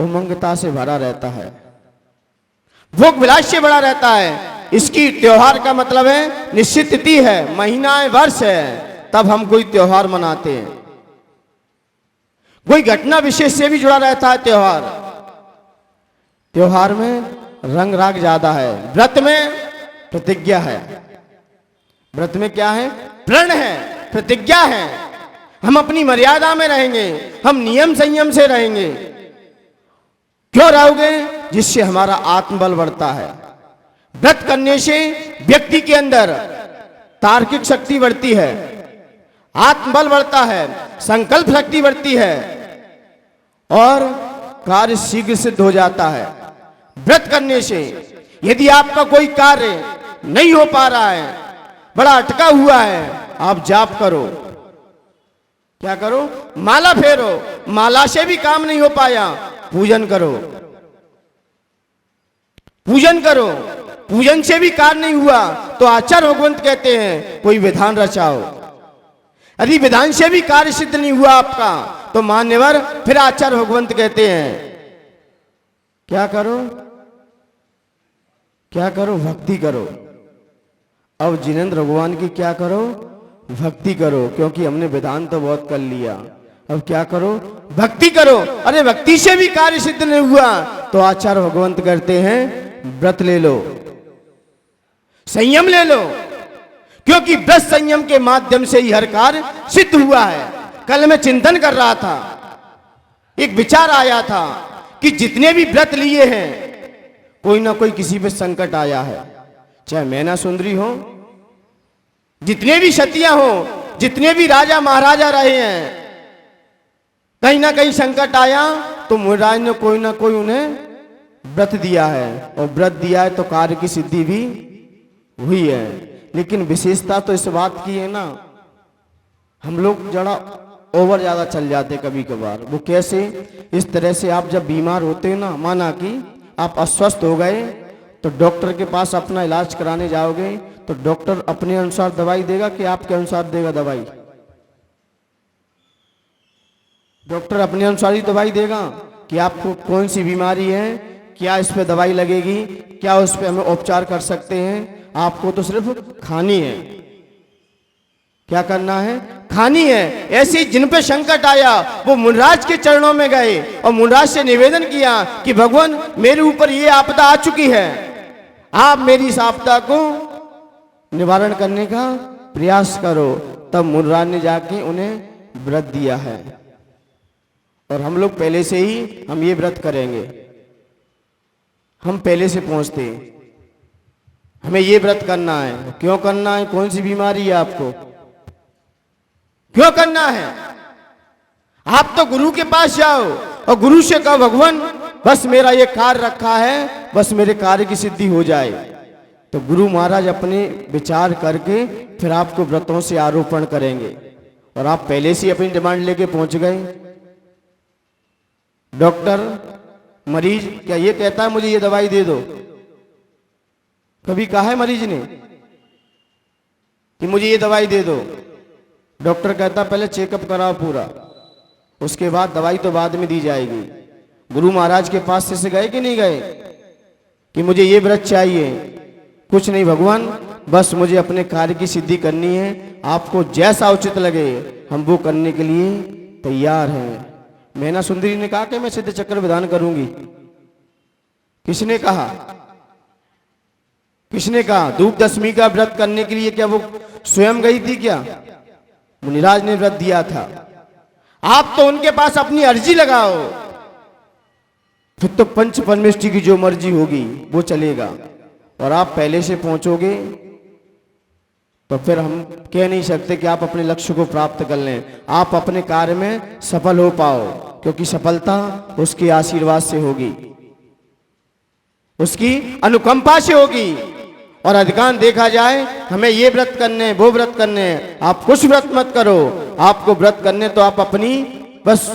उमंगता से भरा रहता है, भोग विलास से भरा रहता है। इसकी त्योहार का मतलब है निश्चित तिथि है, महीना है, वर्ष है, तब हम कोई त्योहार मनाते हैं। कोई घटना विशेष से भी जुड़ा रहता है त्योहार। त्योहार में रंग राग ज्यादा है, व्रत में प्रतिज्ञा है। व्रत में क्या है? प्रण है, प्रतिज्ञा है। हम अपनी मर्यादा में रहेंगे, हम नियम संयम से रहेंगे। क्यों रहोगे? जिससे हमारा आत्मबल बढ़ता है। व्रत करने से व्यक्ति के अंदर तार्किक शक्ति बढ़ती है, आत्मबल बढ़ता है, संकल्प शक्ति बढ़ती है और कार्य शीघ्र सिद्ध हो जाता है। व्रत करने से यदि आपका कोई कार्य नहीं हो पा रहा है, बड़ा अटका हुआ है, आप जाप करो। क्या करो? माला फेरो। माला से भी काम नहीं हो पाया, पूजन करो। पूजन करो। पूजन से भी कार्य नहीं हुआ तो आचार्य भगवंत कहते हैं कोई विधान रचाओ। यदि विधान से भी कार्य सिद्ध नहीं हुआ आपका तो मान्यवर फिर आचार्य भगवंत कहते हैं क्या करो? क्या करो? भक्ति करो। अब जिनेंद्र भगवान की क्या करो? भक्ति करो, क्योंकि हमने विधान तो बहुत कर लिया, अब क्या करो? भक्ति करो। अरे भक्ति से भी कार्य सिद्ध नहीं हुआ तो आचार्य भगवंत करते हैं व्रत ले लो, संयम ले लो, क्योंकि व्रत संयम के माध्यम से ही हर कार्य सिद्ध हुआ है। कल मैं चिंतन कर रहा था, एक विचार आया था कि जितने भी व्रत लिए हैं कोई ना कोई किसी पे संकट आया है, चाहे मैना सुंदरी हो, जितने भी सतियां हो, जितने भी राजा महाराजा रहे हैं, कहीं ना कहीं संकट आया तो मुराज ने कोई ना कोई उन्हें व्रत दिया है, और व्रत दिया है तो कार्य की सिद्धि भी हुई है। लेकिन विशेषता तो इस बात की है ना, हम लोग जरा ओवर ज्यादा चल जाते कभी कभार। वो कैसे? इस तरह से आप जब बीमार होते हैं ना, माना कि आप अस्वस्थ हो गए तो डॉक्टर के पास अपना इलाज कराने जाओगे तो डॉक्टर अपने अनुसार दवाई देगा कि आपके अनुसार देगा दवाई? डॉक्टर अपने अनुसार ही दवाई देगा कि आपको कौन सी बीमारी है, क्या इस पे दवाई लगेगी, क्या उस पे हमें उपचार कर सकते हैं। आपको तो सिर्फ खानी है। क्या करना है? खानी है। ऐसे जिन पे संकट आया वो मुनराज के चरणों में गए और मुनराज से निवेदन किया कि भगवान मेरे ऊपर ये आपदा आ चुकी है, आप मेरी इस आपदा को निवारण करने का प्रयास करो। तब मुनराज ने जाके उन्हें व्रत दिया है, और हम लोग पहले से ही हम ये व्रत करेंगे, हम पहले से पहुंचते हैं, हमें ये व्रत करना है। क्यों करना है? कौन सी बीमारी है आपको? क्यों करना है? आप तो गुरु के पास जाओ और गुरु से कहो भगवान बस मेरा ये कार्य रखा है, बस मेरे कार्य की सिद्धि हो जाए। तो गुरु महाराज अपने विचार करके फिर आपको व्रतों से आरोपण करेंगे, और आप पहले से अपनी डिमांड लेके पहुंच गए। डॉक्टर मरीज क्या ये कहता है मुझे ये दवाई दे दो? कभी कहा है मरीज ने कि मुझे ये दवाई दे दो? डॉक्टर कहता पहले चेकअप कराओ पूरा, उसके बाद दवाई तो बाद में दी जाएगी। गुरु महाराज के पास से गए कि नहीं गए कि मुझे ये व्रत चाहिए? कुछ नहीं भगवान, बस मुझे अपने कार्य की सिद्धि करनी है, आपको जैसा उचित लगे हम वो करने के लिए तैयार हैं। मैना सुंदरी ने कहा कि मैं सिद्ध चक्र विधान करूंगी। किसने कहा? किसने कहा? धूप दशमी का व्रत करने के लिए क्या वो स्वयं गई थी क्या? मुनिराज ने व्रत दिया था। आप तो उनके पास अपनी अर्जी लगाओ फिर तो पंच परमेष्ठी की जो मर्जी होगी वो चलेगा। और आप पहले से पहुंचोगे तो फिर हम कह नहीं सकते कि आप अपने लक्ष्य को प्राप्त कर लें। आप अपने कार्य में सफल हो पाओ, क्योंकि सफलता उसके आशीर्वाद से होगी, उसकी अनुकंपा से होगी। और अधिकांश देखा जाए हमें ये व्रत करने वो व्रत करने, आप कुछ व्रत मत करो। आपको व्रत करने तो आप अपनी बस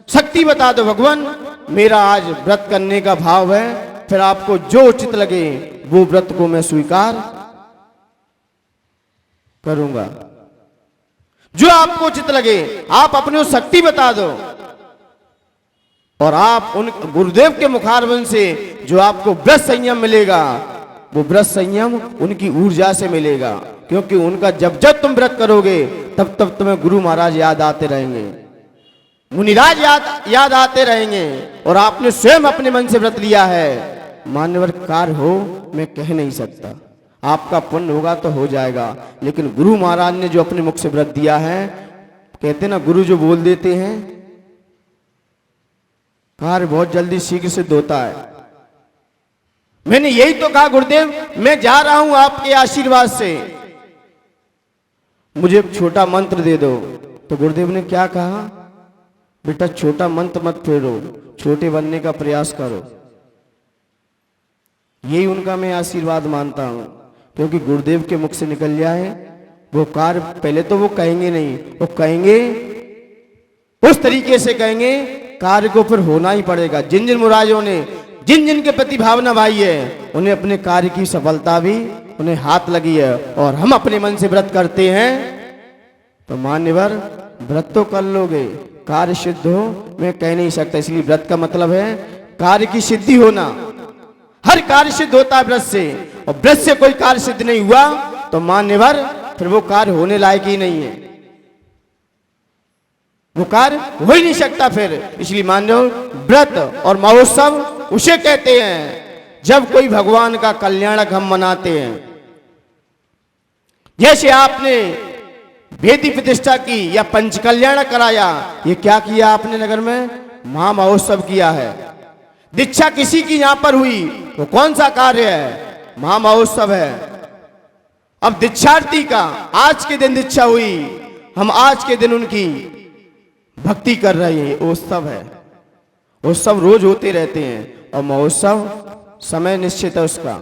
शक्ति बता दो, भगवान मेरा आज व्रत करने का भाव है, फिर आपको जो उचित लगे वो व्रत को मैं स्वीकार करूंगा। जो आपको उचित लगे आप अपनी उस शक्ति बता दो, और आप उन गुरुदेव के मुखारबिंद से जो आपको व्रत संयम मिलेगा, वो व्रत संयम उनकी ऊर्जा से मिलेगा। क्योंकि उनका जब जब तुम व्रत करोगे तब तब तुम्हें गुरु महाराज याद आते रहेंगे, मुनिराज याद आते रहेंगे। और आपने स्वयं अपने मन से व्रत लिया है, मान्यवर कार्य हो मैं कह नहीं सकता। आपका पुण्य होगा तो हो जाएगा, लेकिन गुरु महाराज ने जो अपने मुख से व्रत दिया है, कहते ना गुरु जो बोल देते हैं कार्य बहुत जल्दी शीघ्र सिद्ध होता है। मैंने यही तो कहा गुरुदेव मैं जा रहा हूं आपके आशीर्वाद से, मुझे एक छोटा मंत्र दे दो। तो गुरुदेव ने क्या कहा, बेटा छोटा मंत्र मत फेरो, छोटे बनने का प्रयास करो। यही उनका मैं आशीर्वाद मानता हूं, क्योंकि गुरुदेव के मुख से निकल जाए वो कार्य, पहले तो वो कहेंगे नहीं, वो कहेंगे उस तरीके से कहेंगे, कार्य को फिर होना ही पड़ेगा। जिन जिन मुरारियों ने जिन जिन के प्रति भावना भाई है, उन्हें अपने कार्य की सफलता भी उन्हें हाथ लगी है। और हम अपने मन से व्रत करते हैं तो मान्यवर व्रत तो कर लोगे, कार्य सिद्ध हो मैं कह नहीं सकता। इसलिए व्रत का मतलब है कार्य की सिद्धि होना। हर कार्य सिद्ध होता है व्रत से, और व्रत से कोई कार्य सिद्ध नहीं हुआ तो मान्यवर फिर वो कार्य होने लायक ही नहीं है, वो कार्य हो ही नहीं सकता फिर। इसलिए मान्य व्रत और महोत्सव उसे कहते हैं जब कोई भगवान का कल्याणक हम मनाते हैं। जैसे आपने वेदी प्रतिष्ठा की या पंच कल्याण कराया, ये क्या किया आपने नगर में, महा महोत्सव किया है। दीक्षा किसी की यहां पर हुई तो कौन सा कार्य है, महा महोत्सव है। अब दीक्षार्थी का आज के दिन दीक्षा हुई, हम आज के दिन उनकी भक्ति कर रहे हैं, उत्सव है। उत्सव रोज होते रहते हैं और महोत्सव समय निश्चित है उसका।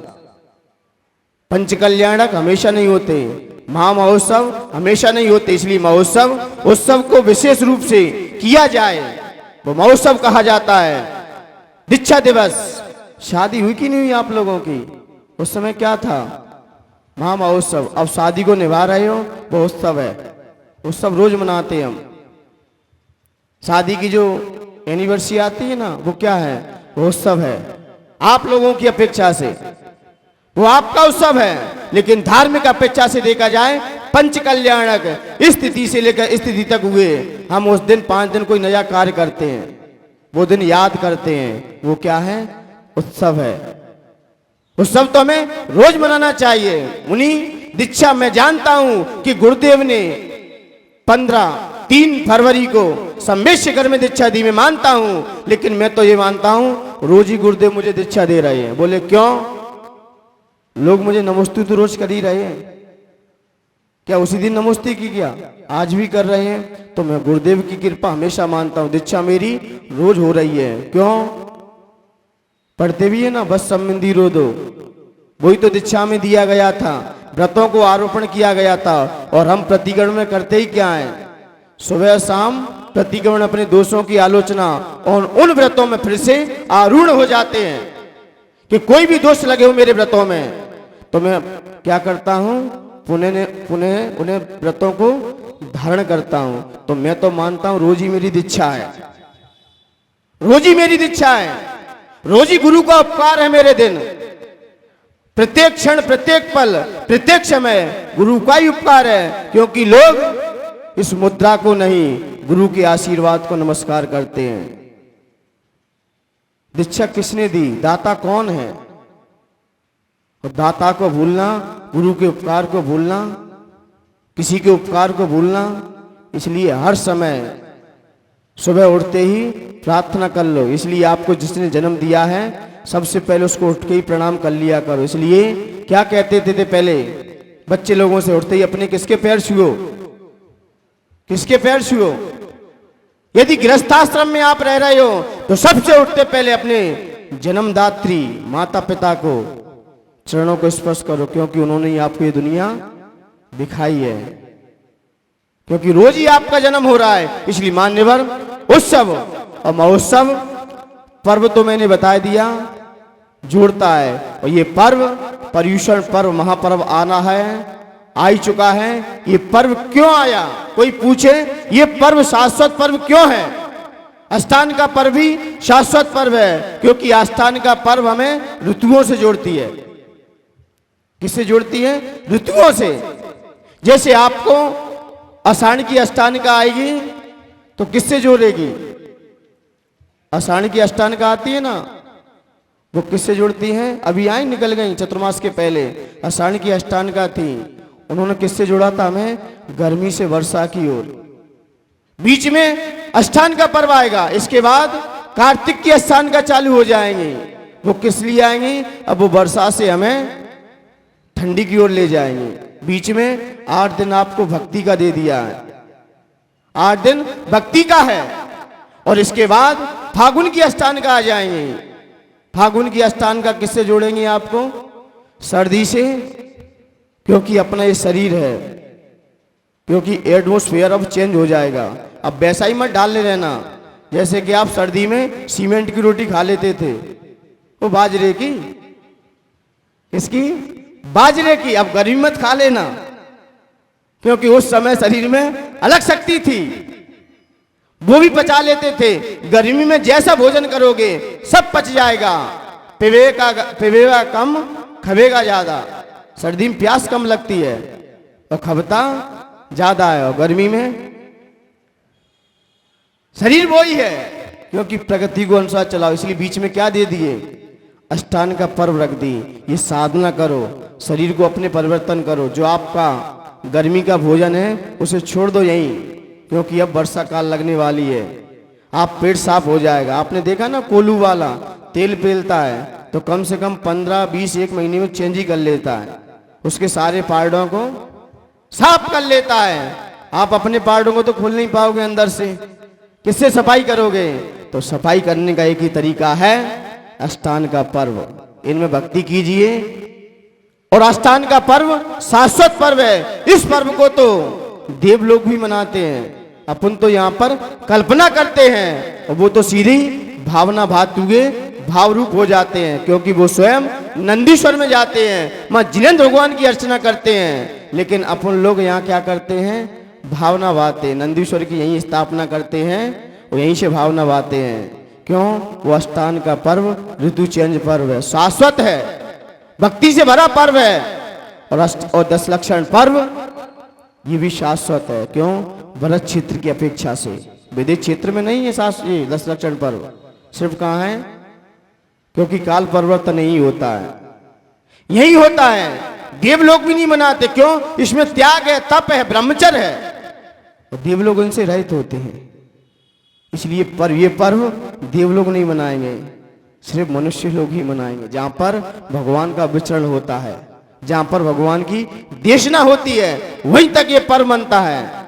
पंच कल्याणक हमेशा नहीं होते, महा महोत्सव हमेशा नहीं होते। इसलिए महोत्सव उत्सव को विशेष रूप से किया जाए वो महोत्सव कहा जाता है। दीक्षा दिवस, शादी हुई कि नहीं हुई आप लोगों की, उस समय क्या था, महा महोत्सव। अब शादी को निभा रहे हो वो उत्सव है, उत्सव रोज मनाते हैं हम। शादी की जो एनिवर्सरी आती है ना, वो क्या है, वो उत्सव है। आप लोगों की अपेक्षा से वो आपका उत्सव है, लेकिन धार्मिक अपेक्षा से देखा जाए पंच कल्याणक स्थिति से लेकर स्थिति तक हुए, हम उस दिन 5 दिन कोई नया कार्य करते हैं, वो दिन याद करते हैं, वो क्या है, उत्सव है। उत्सव तो हमें रोज मनाना चाहिए। उन्हीं दीक्षा मैं जानता हूं कि गुरुदेव ने 3 फरवरी को सम्मेश घर में दीक्षा दी, मैं मानता हूं। लेकिन मैं तो ये मानता हूं रोज ही गुरुदेव मुझे दीक्षा दे रहे हैं। बोले क्यों, लोग मुझे नमोस्तु तो रोज कर ही रहे हैं, क्या उसी दिन नमोस्ती की, क्या आज भी कर रहे हैं। तो मैं गुरुदेव की कृपा हमेशा मानता हूं, दीक्षा मेरी रोज हो रही है। क्यों, पढ़ते भी है ना, बस संबंधी रो दो, वही तो दीक्षा में दिया गया था। व्रतों को आरोपण किया गया था, और हम प्रतिक्रमण में करते ही क्या है, सुबह शाम प्रतिक्रमण अपने दोषों की आलोचना, और उन व्रतों में फिर से आरूढ़ हो जाते हैं कि कोई भी दोष लगे हो मेरे व्रतों में, तो मैं क्या करता हूं, पुनः उन्हें व्रतों को धारण करता हूं। तो मैं तो मानता हूं रोज ही मेरी दीक्षा है, रोज ही मेरी दीक्षा है, रोज ही गुरु का उपकार है मेरे दिन। प्रत्येक क्षण, प्रत्येक पल, प्रत्येक समय गुरु का ही उपकार है, क्योंकि लोग इस मुद्रा को नहीं, गुरु के आशीर्वाद को नमस्कार करते हैं। दीक्षा किसने दी, दाता कौन है, और दाता को भूलना, गुरु के उपकार को भूलना, किसी के उपकार को भूलना। इसलिए हर समय सुबह उठते ही प्रार्थना कर लो। इसलिए आपको जिसने जन्म दिया है सबसे पहले उसको उठ के ही प्रणाम कर लिया करो। इसलिए क्या कहते थे पहले बच्चे लोगों से, उठते ही अपने किसके पैर छुओ, किसके पैर छुओ। यदि गृहस्थाश्रम में आप रह रहे हो तो सबसे उठते पहले अपने जन्मदात्री माता पिता को चरणों को स्पर्श करो, क्योंकि उन्होंने ही आपको ये दुनिया दिखाई है, क्योंकि रोज ही आपका जन्म हो रहा है। इसलिए मान्यवर उत्सव और महोत्सव पर्व तो मैंने बता दिया जोड़ता है। और ये पर्व पर्यूषण पर्व महापर्व आना है, आ ही चुका है। ये पर्व क्यों आया, कोई पूछे ये पर्व शाश्वत पर्व क्यों है। अष्टान का पर्व भी शाश्वत पर्व है, क्योंकि अष्टान का पर्व हमें ऋतुओं से जोड़ती है। किससे जोड़ती है? ऋतुओं से। जैसे आपको आषाढ़ की अष्टान का आएगी तो किससे जोड़ेगी? आषाढ़ की अष्टान का आती है ना, वो किससे जोड़ती हैं? अभी आई निकल गई चतुर्मास के पहले आषाढ़ की अष्टान का थी, उन्होंने किससे जोड़ा था? हमें गर्मी से वर्षा की ओर। बीच में अष्टान का पर्व आएगा, इसके बाद कार्तिक की अष्टान का चालू हो जाएंगे। वो किस लिए आएंगी? अब वो वर्षा से हमें ठंडी की ओर ले जाएंगे। बीच में 8 दिन आपको भक्ति का दे दिया है, 8 दिन भक्ति का है। और इसके बाद फागुन की अष्टान का आ जाएंगे। फागुन की अष्टान का किससे जोड़ेंगे आपको? सर्दी से, क्योंकि अपना ये शरीर है, क्योंकि एटमोस्फेयर अब चेंज हो जाएगा। अब वैसा ही मत डालने रहना जैसे कि आप सर्दी में सीमेंट की रोटी खा लेते थे, वो बाजरे की, इसकी बाजरे की। अब गर्मी मत खा लेना, क्योंकि उस समय शरीर में अलग शक्ति थी, वो भी पचा लेते थे। गर्मी में जैसा भोजन करोगे सब पच जाएगा। पिबेगा कम खबेगा ज्यादा। सर्दी में प्यास कम लगती है और खबता ज्यादा है। और गर्मी में शरीर वही है, क्योंकि प्रकृति को अनुसार चलाओ। इसलिए बीच में क्या दे दिए? अष्टान का पर्व रख दी। ये साधना करो, शरीर को अपने परिवर्तन करो। जो आपका गर्मी का भोजन है उसे छोड़ दो यहीं, क्योंकि अब वर्षा काल लगने वाली है। आप पेट साफ हो जाएगा। आपने देखा ना, कोलू वाला तेल पेलता है तो कम से कम 15-20 एक महीने में चेंज ही कर लेता है, उसके सारे पार्टों को साफ कर लेता है। आप अपने पार्टों को तो खोल नहीं पाओगे अंदर से, किससे सफाई करोगे? तो सफाई करने का एक ही तरीका है अष्टान का पर्व। इनमें भक्ति कीजिए। और अष्टान का पर्व शाश्वत पर्व है। इस पर्व को तो देवलोग भी मनाते हैं, अपन तो यहाँ पर कल्पना करते हैं, और वो तो सीधी भावना भातुगे भाव रूप हो जाते हैं, क्योंकि वो स्वयं नंदीश्वर में जाते हैं, मां जिनेंद्र भगवान की अर्चना करते हैं। लेकिन अपन लोग यहाँ क्या करते हैं? भावना बाते, नंदीश्वर की यहीं स्थापना करते हैं और यहीं से भावना बाते हैं। क्यों? वो अष्टान का पर्व ऋतु चेंज पर्व है, शाश्वत है, भक्ति से भरा पर्व है। और 10 लक्षण पर्व ये भी शाश्वत है। क्यों? भरत क्षेत्र की अपेक्षा से विदेश क्षेत्र में नहीं है ये 10 लक्षण पर्व। सिर्फ कहाँ है? क्योंकि काल परिवर्तन नहीं होता है, यही होता है। देवलोग भी नहीं मनाते। क्यों? इसमें त्याग है, तप है, ब्रह्मचर्य है, और देवलोग इनसे रहित होते हैं। इसलिए ये पर्व देवलोग नहीं मनाएंगे, सिर्फ मनुष्य लोग ही मनाएंगे। जहां पर भगवान का विचरण होता है, जहां पर भगवान की देशना होती है, वहीं तक ये पर्व मनता है।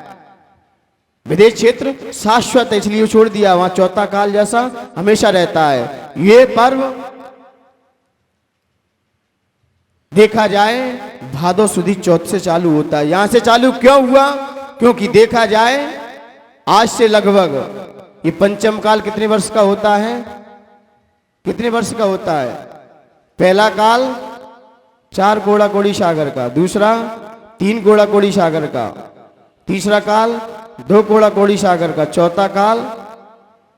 विदेश क्षेत्र शाश्वत है, इसलिए छोड़ दिया। वहां चौथा काल जैसा हमेशा रहता है। ये पर्व देखा जाए भादो सुदी चौथ से चालू होता है। यहां से चालू क्यों हुआ? क्योंकि देखा जाए आज से लगभग ये पंचम काल कितने वर्ष का होता है? कितने वर्ष का होता है? पहला काल 4 कोड़ा कोड़ी सागर का, दूसरा 3 कोड़ा कोड़ी सागर का, तीसरा काल 2 कोड़ा कोड़ी सागर का, चौथा काल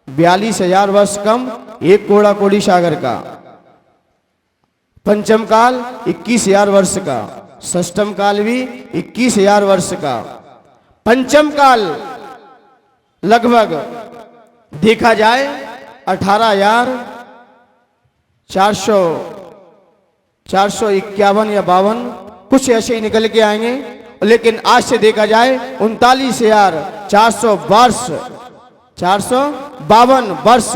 42,000 वर्ष कम 1 कोड़ा कोड़ी सागर का, पंचम काल 21,000 वर्ष का, षष्ठम काल भी 21,000 वर्ष का, पंचम काल लगभग देखा जाए 18,451 या 52 कुछ ऐसे ही निकल के आएंगे। लेकिन आज से देखा जाए 39,400 वर्ष 452 वर्ष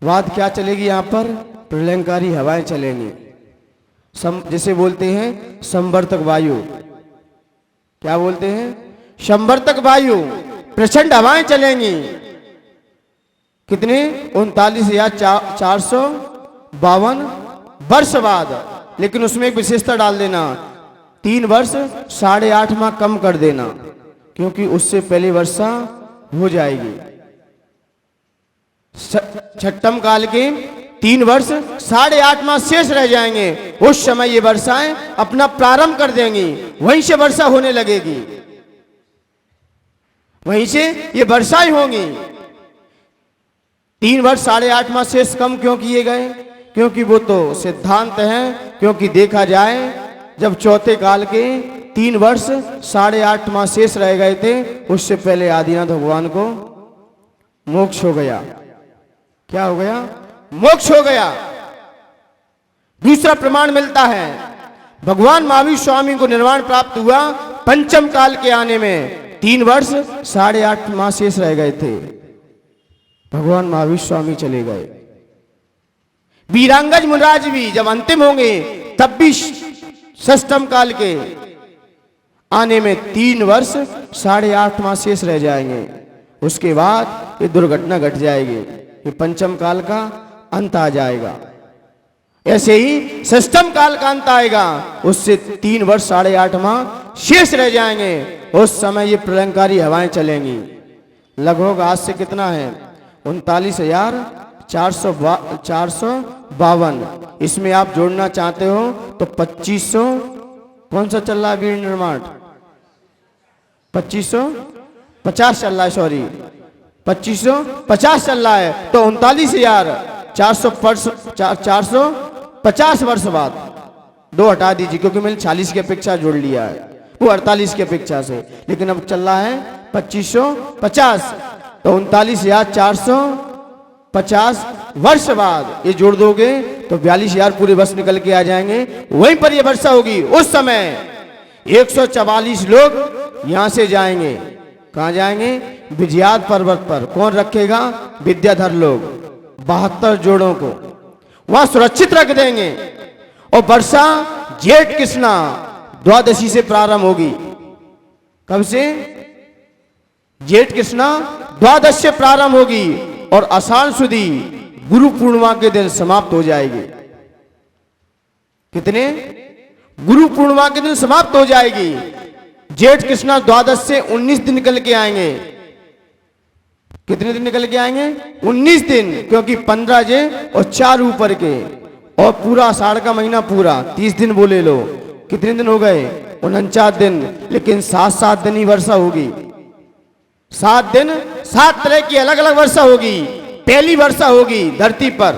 बाद क्या चलेगी यहाँ पर? प्रलयंकारी हवाएं चलेंगी, जिसे बोलते हैं संवर्तक वायु। क्या बोलते हैं? संवर्तक वायु। प्रचंड हवाएं चलेंगी। कितने? 39,452 वर्ष बाद। लेकिन उसमें एक विशेषता डाल देना, 3 वर्ष 8.5 माह कम कर देना, क्योंकि उससे पहले वर्षा हो जाएगी। छठम काल के 3 वर्ष 8.5 माह शेष रह जाएंगे। उस समय ये वर्षाएं अपना प्रारंभ कर देंगी, वहीं से वर्षा होने लगेगी, वहीं से ये वर्षाएं होंगी। 3 वर्ष 8.5 माह शेष कम क्यों किए गए? क्योंकि वो तो सिद्धांत है। क्योंकि देखा जाए जब चौथे काल के 3 वर्ष 8.5 माह शेष रह गए थे, उससे पहले आदिनाथ भगवान को मोक्ष हो गया। क्या हो गया? मोक्ष हो गया। दूसरा प्रमाण मिलता है, भगवान महावीर स्वामी को निर्वाण प्राप्त हुआ पंचम काल के आने में। 3 वर्ष 8.5 माह शेष रह गए थे, भगवान महावीर स्वामी चले गए। वीरांगज मुनिराज भी जब अंतिम होंगे तब भी षष्ठम काल के आने में 3 वर्ष 8.5 माह शेष रह जाएंगे। उसके बाद ये दुर्घटना घट जाएगी, ये पंचम काल का अंत आ जाएगा। ऐसे ही षष्ठम काल का अंत आएगा, उससे 3 वर्ष 8.5 माह शेष रह जाएंगे। उस समय ये प्रलयंकारी हवाएं चलेंगी। लगभग आज से कितना है? 39,452। इसमें आप जोड़ना चाहते हो तो 2500, कौन सा चल रहा है वीर निर्माण? 2550 चल रहा है, सॉरी 2550 चल रहा है। तो 39,450 वर्ष बाद 2 हटा दीजिए, क्योंकि मैंने 40 की अपेक्षा जोड़ लिया है, वो 48 की अपेक्षा से। लेकिन अब चल रहा है 2550, तो 39,450 वर्ष बाद ये जोड़ दोगे तो 42,000 पूरे वर्ष निकल के आ जाएंगे। वहीं पर ये वर्षा होगी। उस समय 144 लोग यहां से जाएंगे। कहां जाएंगे? विजयाद पर्वत पर। कौन रखेगा? विद्याधर लोग 72 जोड़ों को वहां सुरक्षित रख देंगे। और वर्षा जेठ कृष्णा द्वादशी से प्रारंभ होगी। कब से? जेठ कृष्णा द्वादश से प्रारंभ होगी और आषाढ़ सुदी गुरु पूर्णिमा के दिन समाप्त हो जाएगी। कितने? गुरु पूर्णिमा के दिन समाप्त हो जाएगी। जेठ कृष्णा द्वादश से 19 दिन निकल के आएंगे। कितने दिन निकल के आएंगे? 19 दिन, क्योंकि 15 जे और 4 ऊपर के, और पूरा आषाढ़ का महीना पूरा 30 दिन बोले लो। कितने दिन हो गए? 49 दिन। लेकिन 7-7 दिन ही वर्षा होगी। 7 दिन 7 तरह की अलग अलग वर्षा होगी। पहली वर्षा होगी धरती पर,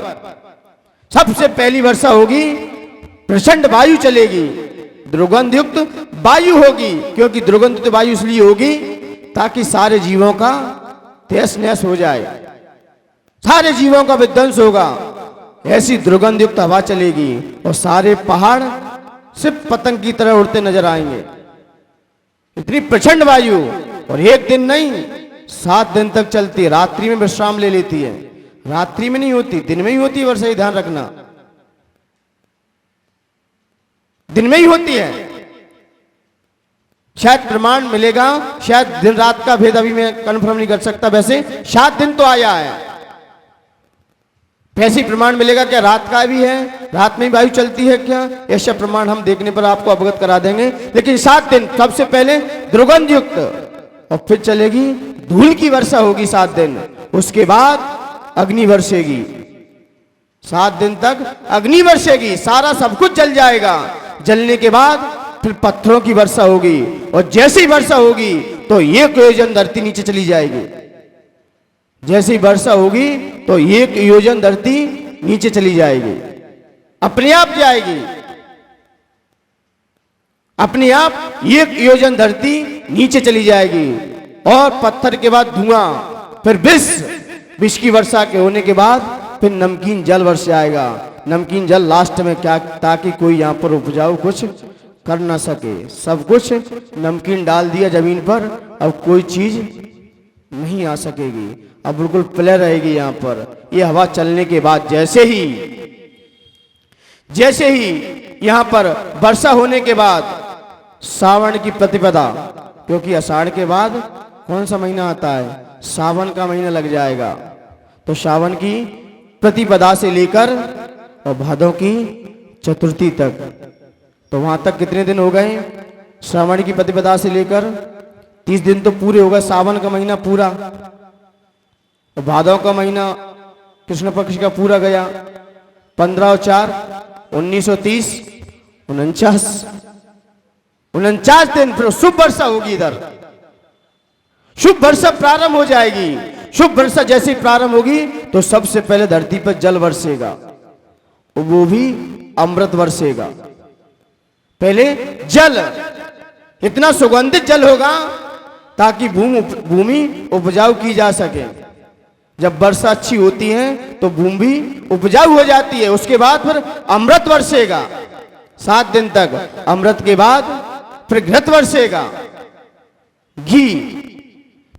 सबसे पहली वर्षा होगी, प्रचंड वायु चलेगी, दुर्गंध युक्त वायु होगी। क्योंकि दुर्गंध युक्त वायु इसलिए होगी ताकि सारे जीवों का तहस नहस हो जाए, सारे जीवों का विध्वंस होगा। ऐसी दुर्गंध युक्त हवा चलेगी और सारे पहाड़ सिर्फ पतंग की तरह उड़ते नजर आएंगे। इतनी प्रचंड वायु, और एक दिन नहीं 7 दिन तक चलती है। रात्रि में विश्राम ले लेती है। रात्रि में नहीं होती, दिन में ही होती है वर्षा, ही ध्यान रखना, दिन में ही होती है। शायद प्रमाण मिलेगा, शायद दिन रात का भेद अभी मैं कंफर्म नहीं कर सकता। वैसे 7 दिन तो आया है, वैसे प्रमाण मिलेगा। क्या रात का भी है? रात में वायु चलती है क्या? ऐसा प्रमाण हम देखने पर आपको अवगत करा देंगे। लेकिन 7 दिन सबसे पहले दुर्गंध युक्त, और फिर चलेगी धूल की वर्षा होगी 7 दिन। उसके बाद अग्नि वर्षेगी, 7 दिन तक अग्नि वर्षेगी, सारा सब कुछ जल जाएगा। जलने के बाद फिर पत्थरों की वर्षा होगी, और जैसे ही वर्षा होगी तो 1 योजन धरती नीचे चली जाएगी। जैसे ही वर्षा होगी तो 1 योजन धरती नीचे चली जाएगी, अपने आप जाएगी, अपने आप 1 योजन धरती नीचे चली जाएगी। और पत्थर के बाद धुआं, फिर विष की वर्षा के होने के बाद फिर नमकीन जल वर्ष आएगा। नमकीन जल लास्ट में, क्या? ताकि कोई यहाँ पर उपजाऊ कुछ कर ना सके। सब कुछ नमकीन डाल दिया जमीन पर, अब कोई चीज नहीं आ सकेगी। अब बिल्कुल प्ले रहेगी यहाँ पर। ये हवा चलने के बाद जैसे ही यहाँ पर वर्षा होने के बाद सावन की प्रतिपदा, क्योंकि आषाढ़ के बाद कौन सा महीना आता है, सावन का महीना लग जाएगा। तो सावन की प्रतिपदा से लेकर और भादों की चतुर्थी तक, तो वहां तक कितने दिन हो गए? श्रावण की प्रतिपदा से लेकर 30 दिन तो पूरे हो गए। सावन का महीना पूरा, और भादों का महीना कृष्ण पक्ष का पूरा गया। 15 और 4 1930 49 दिन फिर शुभ वर्षा होगी। इधर शुभ वर्षा प्रारंभ हो जाएगी। शुभ वर्षा जैसे प्रारंभ होगी तो सबसे पहले धरती पर जल बरसेगा, वो भी अमृत बरसेगा। पहले जल, इतना सुगंधित जल होगा ताकि भूमि उपजाऊ की जा सके। जब वर्षा अच्छी होती है तो भूमि भी उपजाऊ हो जाती है। उसके बाद फिर अमृत बरसेगा 7 दिन तक। अमृत के बाद फिर घृत बरसेगा, घी,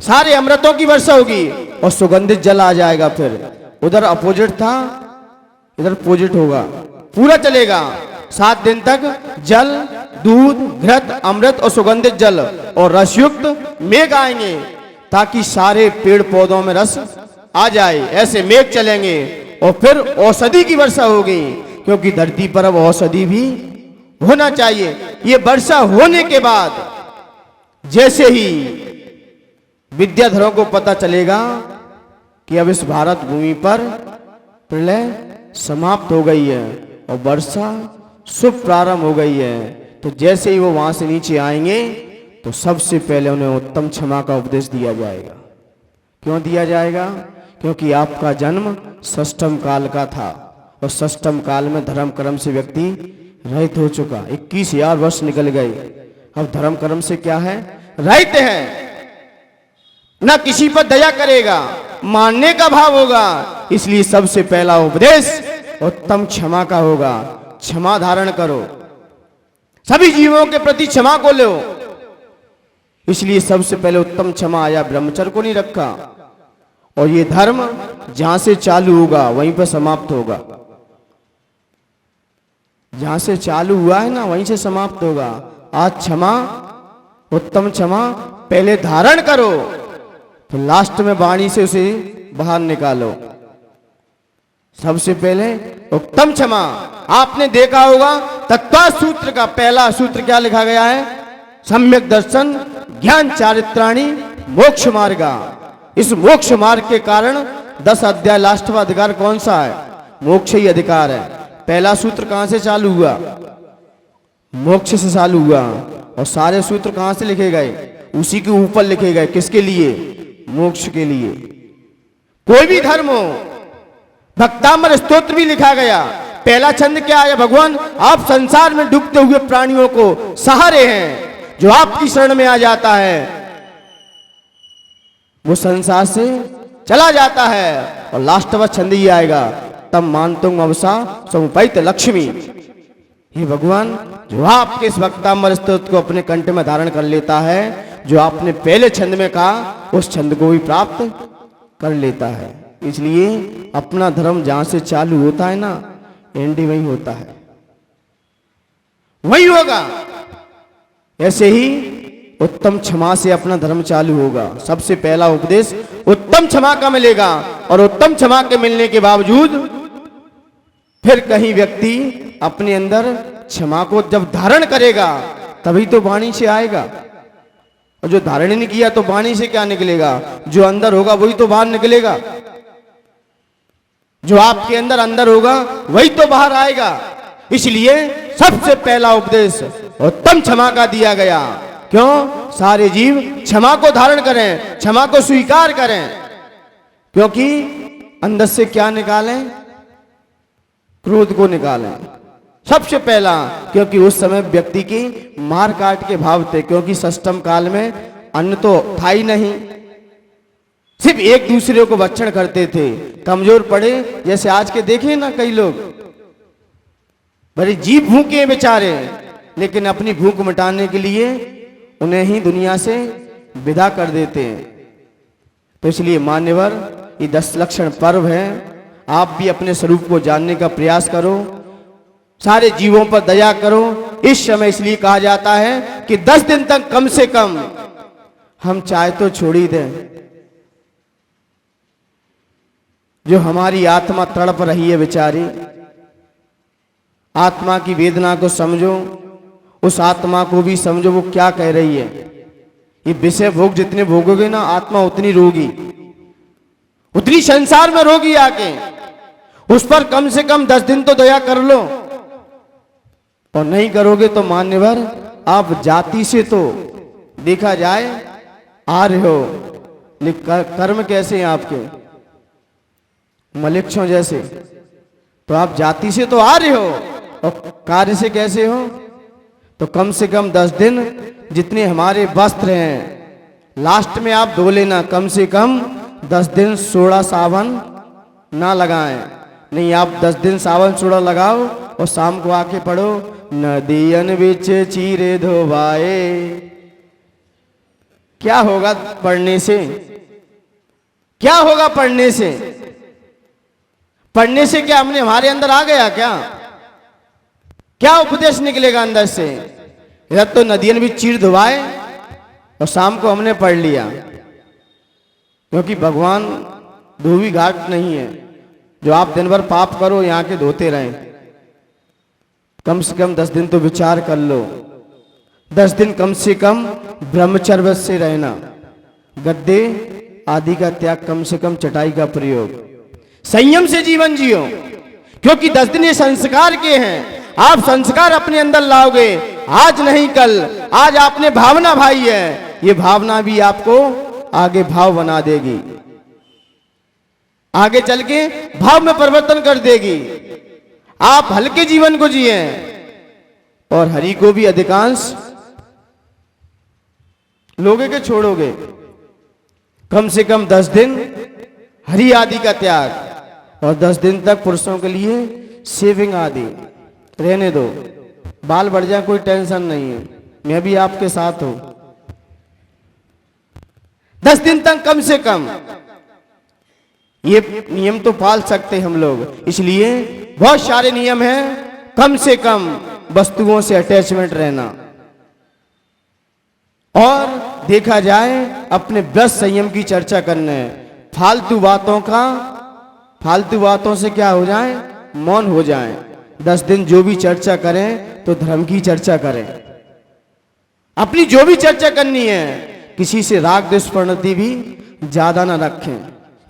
सारे अमृतों की वर्षा होगी और सुगंधित जल आ जाएगा। फिर उधर अपोजिट था, इधर अपोजिट होगा, पूरा चलेगा 7 दिन तक। जल, दूध, घृत, अमृत और सुगंधित जल और रसयुक्त मेघ आएंगे ताकि सारे पेड़ पौधों में रस आ जाए। ऐसे मेघ चलेंगे और फिर औषधि की वर्षा होगी, क्योंकि धरती पर अब औषधि भी होना चाहिए। ये वर्षा होने के बाद जैसे ही विद्याधरों को पता चलेगा कि अब इस भारत भूमि पर प्रलय समाप्त हो गई है और वर्षा शुभ प्रारंभ हो गई है, तो जैसे ही वो वहां से नीचे आएंगे तो सबसे पहले उन्हें उत्तम क्षमा का उपदेश दिया जाएगा। क्यों दिया जाएगा? क्योंकि आपका जन्म षष्ठम काल का था और षष्ठम काल में धर्म कर्म से व्यक्ति रहित हो चुका। 21,000 वर्ष निकल गए। अब धर्म कर्म से क्या है? रहित है। ना किसी पर दया करेगा, मानने का भाव होगा। इसलिए सबसे पहला उपदेश उत्तम क्षमा का होगा। क्षमा धारण करो, सभी जीवों के प्रति क्षमा को लो। इसलिए सबसे पहले उत्तम क्षमा आया, ब्रह्मचर्य को नहीं रखा। और ये धर्म जहां से चालू होगा वहीं पर समाप्त होगा। जहां से चालू हुआ है ना वहीं से समाप्त होगा। आज क्षमा, उत्तम क्षमा पहले धारण करो, तो लास्ट में वाणी से उसे बाहर निकालो। सबसे पहले उत्तम क्षमा। आपने देखा होगा तत्व सूत्र का पहला सूत्र क्या लिखा गया है? सम्यक दर्शन ज्ञान चारित्राणी मोक्ष मार्गा। इस मोक्ष मार्ग के कारण 10 अध्याय लास्ट का अधिकार कौन सा है? मोक्ष ही अधिकार है। पहला सूत्र कहां से चालू हुआ? मोक्ष से चालू हुआ। और सारे सूत्र कहां से लिखे गए? उसी के ऊपर लिखे गए। किसके लिए? मोक्ष के लिए। कोई भी धर्म हो, भक्तामर स्तोत्र भी लिखा गया। पहला छंद क्या है? भगवान आप संसार में डूबते हुए प्राणियों को सहारे हैं। जो आपकी शरण में आ जाता है वो संसार से चला जाता है। और लास्ट में छंद ही आएगा, तब मानतुम अवसा समुपैत लक्ष्मी। हे भगवान, जो आपके इस भक्तामर स्तोत्र को अपने कंठ में धारण कर लेता है, जो आपने पहले छंद में कहा उस छंद को भी प्राप्त कर लेता है। इसलिए अपना धर्म जहां से चालू होता है ना, एंडी वही होता है, वही होगा। ऐसे ही उत्तम क्षमा से अपना धर्म चालू होगा। सबसे पहला उपदेश उत्तम क्षमा का मिलेगा। और उत्तम क्षमा के मिलने के बावजूद फिर कहीं व्यक्ति अपने अंदर क्षमा को जब धारण करेगा तभी तो वाणी से आएगा। और जो धारण नहीं किया तो वाणी से क्या निकलेगा? जो अंदर होगा वही तो बाहर निकलेगा। जो आपके अंदर अंदर होगा वही तो बाहर आएगा। इसलिए सबसे पहला उपदेश उत्तम क्षमा का दिया गया। क्यों? सारे जीव क्षमा को धारण करें, क्षमा को स्वीकार करें। क्योंकि अंदर से क्या निकालें? क्रोध को निकालें सबसे पहला। क्योंकि उस समय व्यक्ति की मार काट के भाव थे। क्योंकि षष्ठम काल में अन्न तो था ही नहीं, सिर्फ एक दूसरे को भक्षण करते थे। कमजोर पड़े, जैसे आज के देखे ना कई लोग, बड़े जीव भूखे हैं बेचारे, लेकिन अपनी भूख मिटाने के लिए उन्हें ही दुनिया से विदा कर देते हैं। तो इसलिए मान्यवर, ये 10 लक्षण पर्व है। आप भी अपने स्वरूप को जानने का प्रयास करो, सारे जीवों पर दया करो। इस समय इसलिए कहा जाता है कि 10 दिन तक कम से कम हम चाय तो छोड़ ही दें। जो हमारी आत्मा तड़प रही है बेचारी, आत्मा की वेदना को समझो, उस आत्मा को भी समझो वो क्या कह रही है। ये विषय भोग जितने भोगोगे ना, आत्मा उतनी रोगी, उतनी संसार में रोगी आके। उस पर कम से कम 10 दिन तो दया कर लो, और नहीं करोगे तो मान्यवर, आप जाति से तो देखा जाए आ रहे हो, लेकिन कर्म कैसे हैं आपके, मलिक्षों जैसे। तो आप जाति से तो आ रहे हो, और कार्य से कैसे हो। तो कम से कम 10 दिन जितने हमारे वस्त्र हैं लास्ट में आप धो लेना। कम से कम 10 दिन सोडा साबुन ना लगाएं। नहीं, आप 10 दिन साबुन सोडा लगाओ और शाम को आके पढ़ो, नदियन बिच चीरे धोवाए। क्या होगा पढ़ने से? क्या होगा पढ़ने से? पढ़ने से क्या हमने हमारे अंदर आ गया क्या? क्या उपदेश निकलेगा अंदर से? इधर तो नदियन भी चीर धुआए और शाम को हमने पढ़ लिया, क्योंकि भगवान धोबी घाट नहीं है जो आप दिन भर पाप करो यहाँ के धोते रहें। कम से कम 10 दिन तो विचार कर लो। 10 दिन कम से कम ब्रह्मचर्य से रहना, गद्दे आदि का त्याग, कम से कम चटाई का प्रयोग, संयम से जीवन जियो। क्योंकि 10 दिन ये संस्कार के हैं। आप संस्कार अपने अंदर लाओगे, आज नहीं कल। आज आपने भावना भाई है, ये भावना भी आपको आगे भाव बना देगी, आगे चल के भाव में परिवर्तन कर देगी। आप हल्के जीवन को जिए और हरि को भी अधिकांश लोगे के छोड़ोगे। कम से कम 10 दिन हरि आदि का त्याग, और 10 दिन तक पुरुषों के लिए सेविंग आदि रहने दो। बाल बढ़ जाए कोई टेंशन नहीं है, मैं भी आपके साथ हूं। 10 दिन तक कम से कम ये नियम तो पाल सकते हम लोग। इसलिए बहुत सारे नियम हैं। कम से कम वस्तुओं से अटैचमेंट रहना, और देखा जाए अपने व्रत संयम की चर्चा करना है। फालतू बातों से क्या हो जाए, मौन हो जाए। 10 दिन जो भी चर्चा करें तो धर्म की चर्चा करें। अपनी जो भी चर्चा करनी है, किसी से राग द्वेष प्रणति भी ज्यादा ना रखें।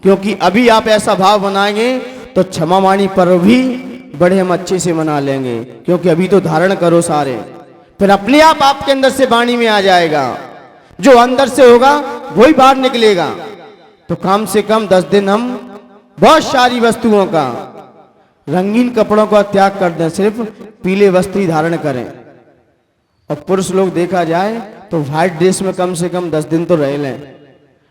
क्योंकि अभी आप ऐसा भाव बनाएंगे तो क्षमावाणी पर्व भी बड़े हम अच्छे से मना लेंगे। क्योंकि अभी तो धारण करो सारे, फिर अपने आप आपके अंदर से वाणी में आ जाएगा। जो अंदर से होगा वही बाहर निकलेगा। तो कम से कम 10 दिन हम बहुत सारी वस्तुओं का, रंगीन कपड़ों का त्याग कर दें, सिर्फ पीले वस्त्र ही धारण करें। और पुरुष लोग देखा जाए तो व्हाइट ड्रेस में कम से कम 10 दिन तो रह लें।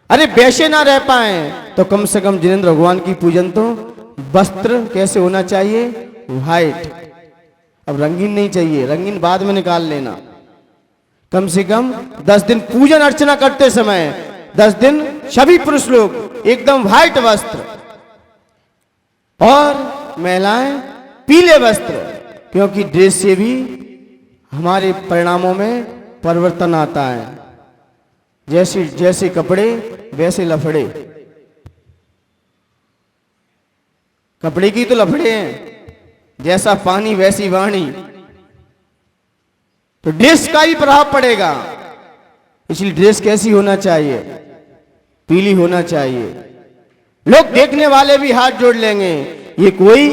अरे वैसे ना रह पाए तो कम से कम जिनेंद्र भगवान की पूजन तो वस्त्र कैसे होना चाहिए, व्हाइट। अब रंगीन नहीं चाहिए, रंगीन बाद में निकाल लेना। कम से कम 10 दिन पूजन अर्चना करते समय 10 दिन सभी पुरुष लोग एकदम व्हाइट वस्त्र, और महिलाएं पीले वस्त्र। क्योंकि ड्रेस से भी हमारे परिणामों में परिवर्तन आता है। जैसे जैसे कपड़े वैसे लफड़े। कपड़े की तो लफड़े हैं, जैसा पानी वैसी वाणी। तो ड्रेस का ही प्रभाव पड़ेगा। इसलिए ड्रेस कैसी होना चाहिए, पीली होना चाहिए। लोग देखने वाले भी हाथ जोड़ लेंगे, ये कोई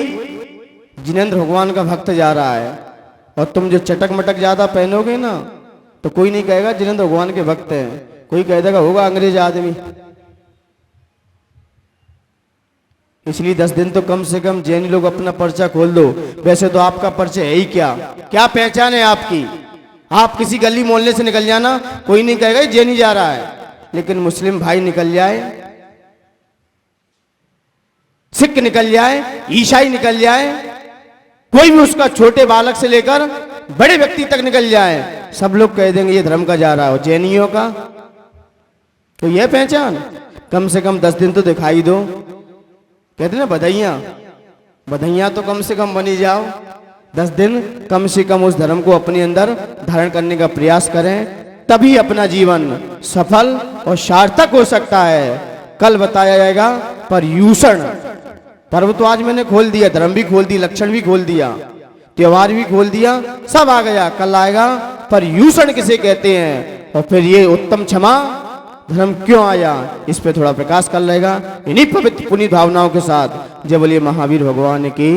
जिनेंद्र भगवान का भक्त जा रहा है। और तुम जो चटक मटक ज्यादा पहनोगे ना, तो कोई नहीं कहेगा जिनेंद्र भगवान के भक्त हैं, कोई कह देगा होगा अंग्रेज आदमी। इसलिए 10 दिन तो कम से कम जैनी लोग अपना पर्चा खोल दो। वैसे तो आपका पर्चा है ही क्या, क्या पहचान है आपकी? आप किसी गली मोहल्ले से निकल जाना, कोई नहीं कहेगा जैनी जा रहा है। लेकिन मुस्लिम भाई निकल जाए, सिख निकल जाए, ईसाई निकल जाए, कोई भी उसका छोटे बालक से लेकर बड़े व्यक्ति तक निकल जाए, सब लोग कह देंगे ये धर्म का जा रहा हो, जैनियों का। तो यह पहचान, कम से कम 10 दिन तो दिखाई दो। कहते ना बधाइयाँ तो कम से कम बनी जाओ। 10 दिन कम से कम उस धर्म को अपने अंदर धारण करने का प्रयास करें, तभी अपना जीवन सफल और सार्थक हो सकता है। कल बताया जाएगा पर्यूषण पर्व तो आज मैंने खोल दिया, धर्म भी खोल दिया, लक्षण भी खोल दिया, त्योहार भी खोल दिया, सब आ गया। कल आएगा पर्यूषण किसे कहते हैं, और फिर ये उत्तम क्षमा धर्म क्यों आया, इस पे थोड़ा प्रकाश कर लेगा। इन्हीं पवित्र पुनीत भावनाओं के साथ जय बोलिए महावीर भगवान की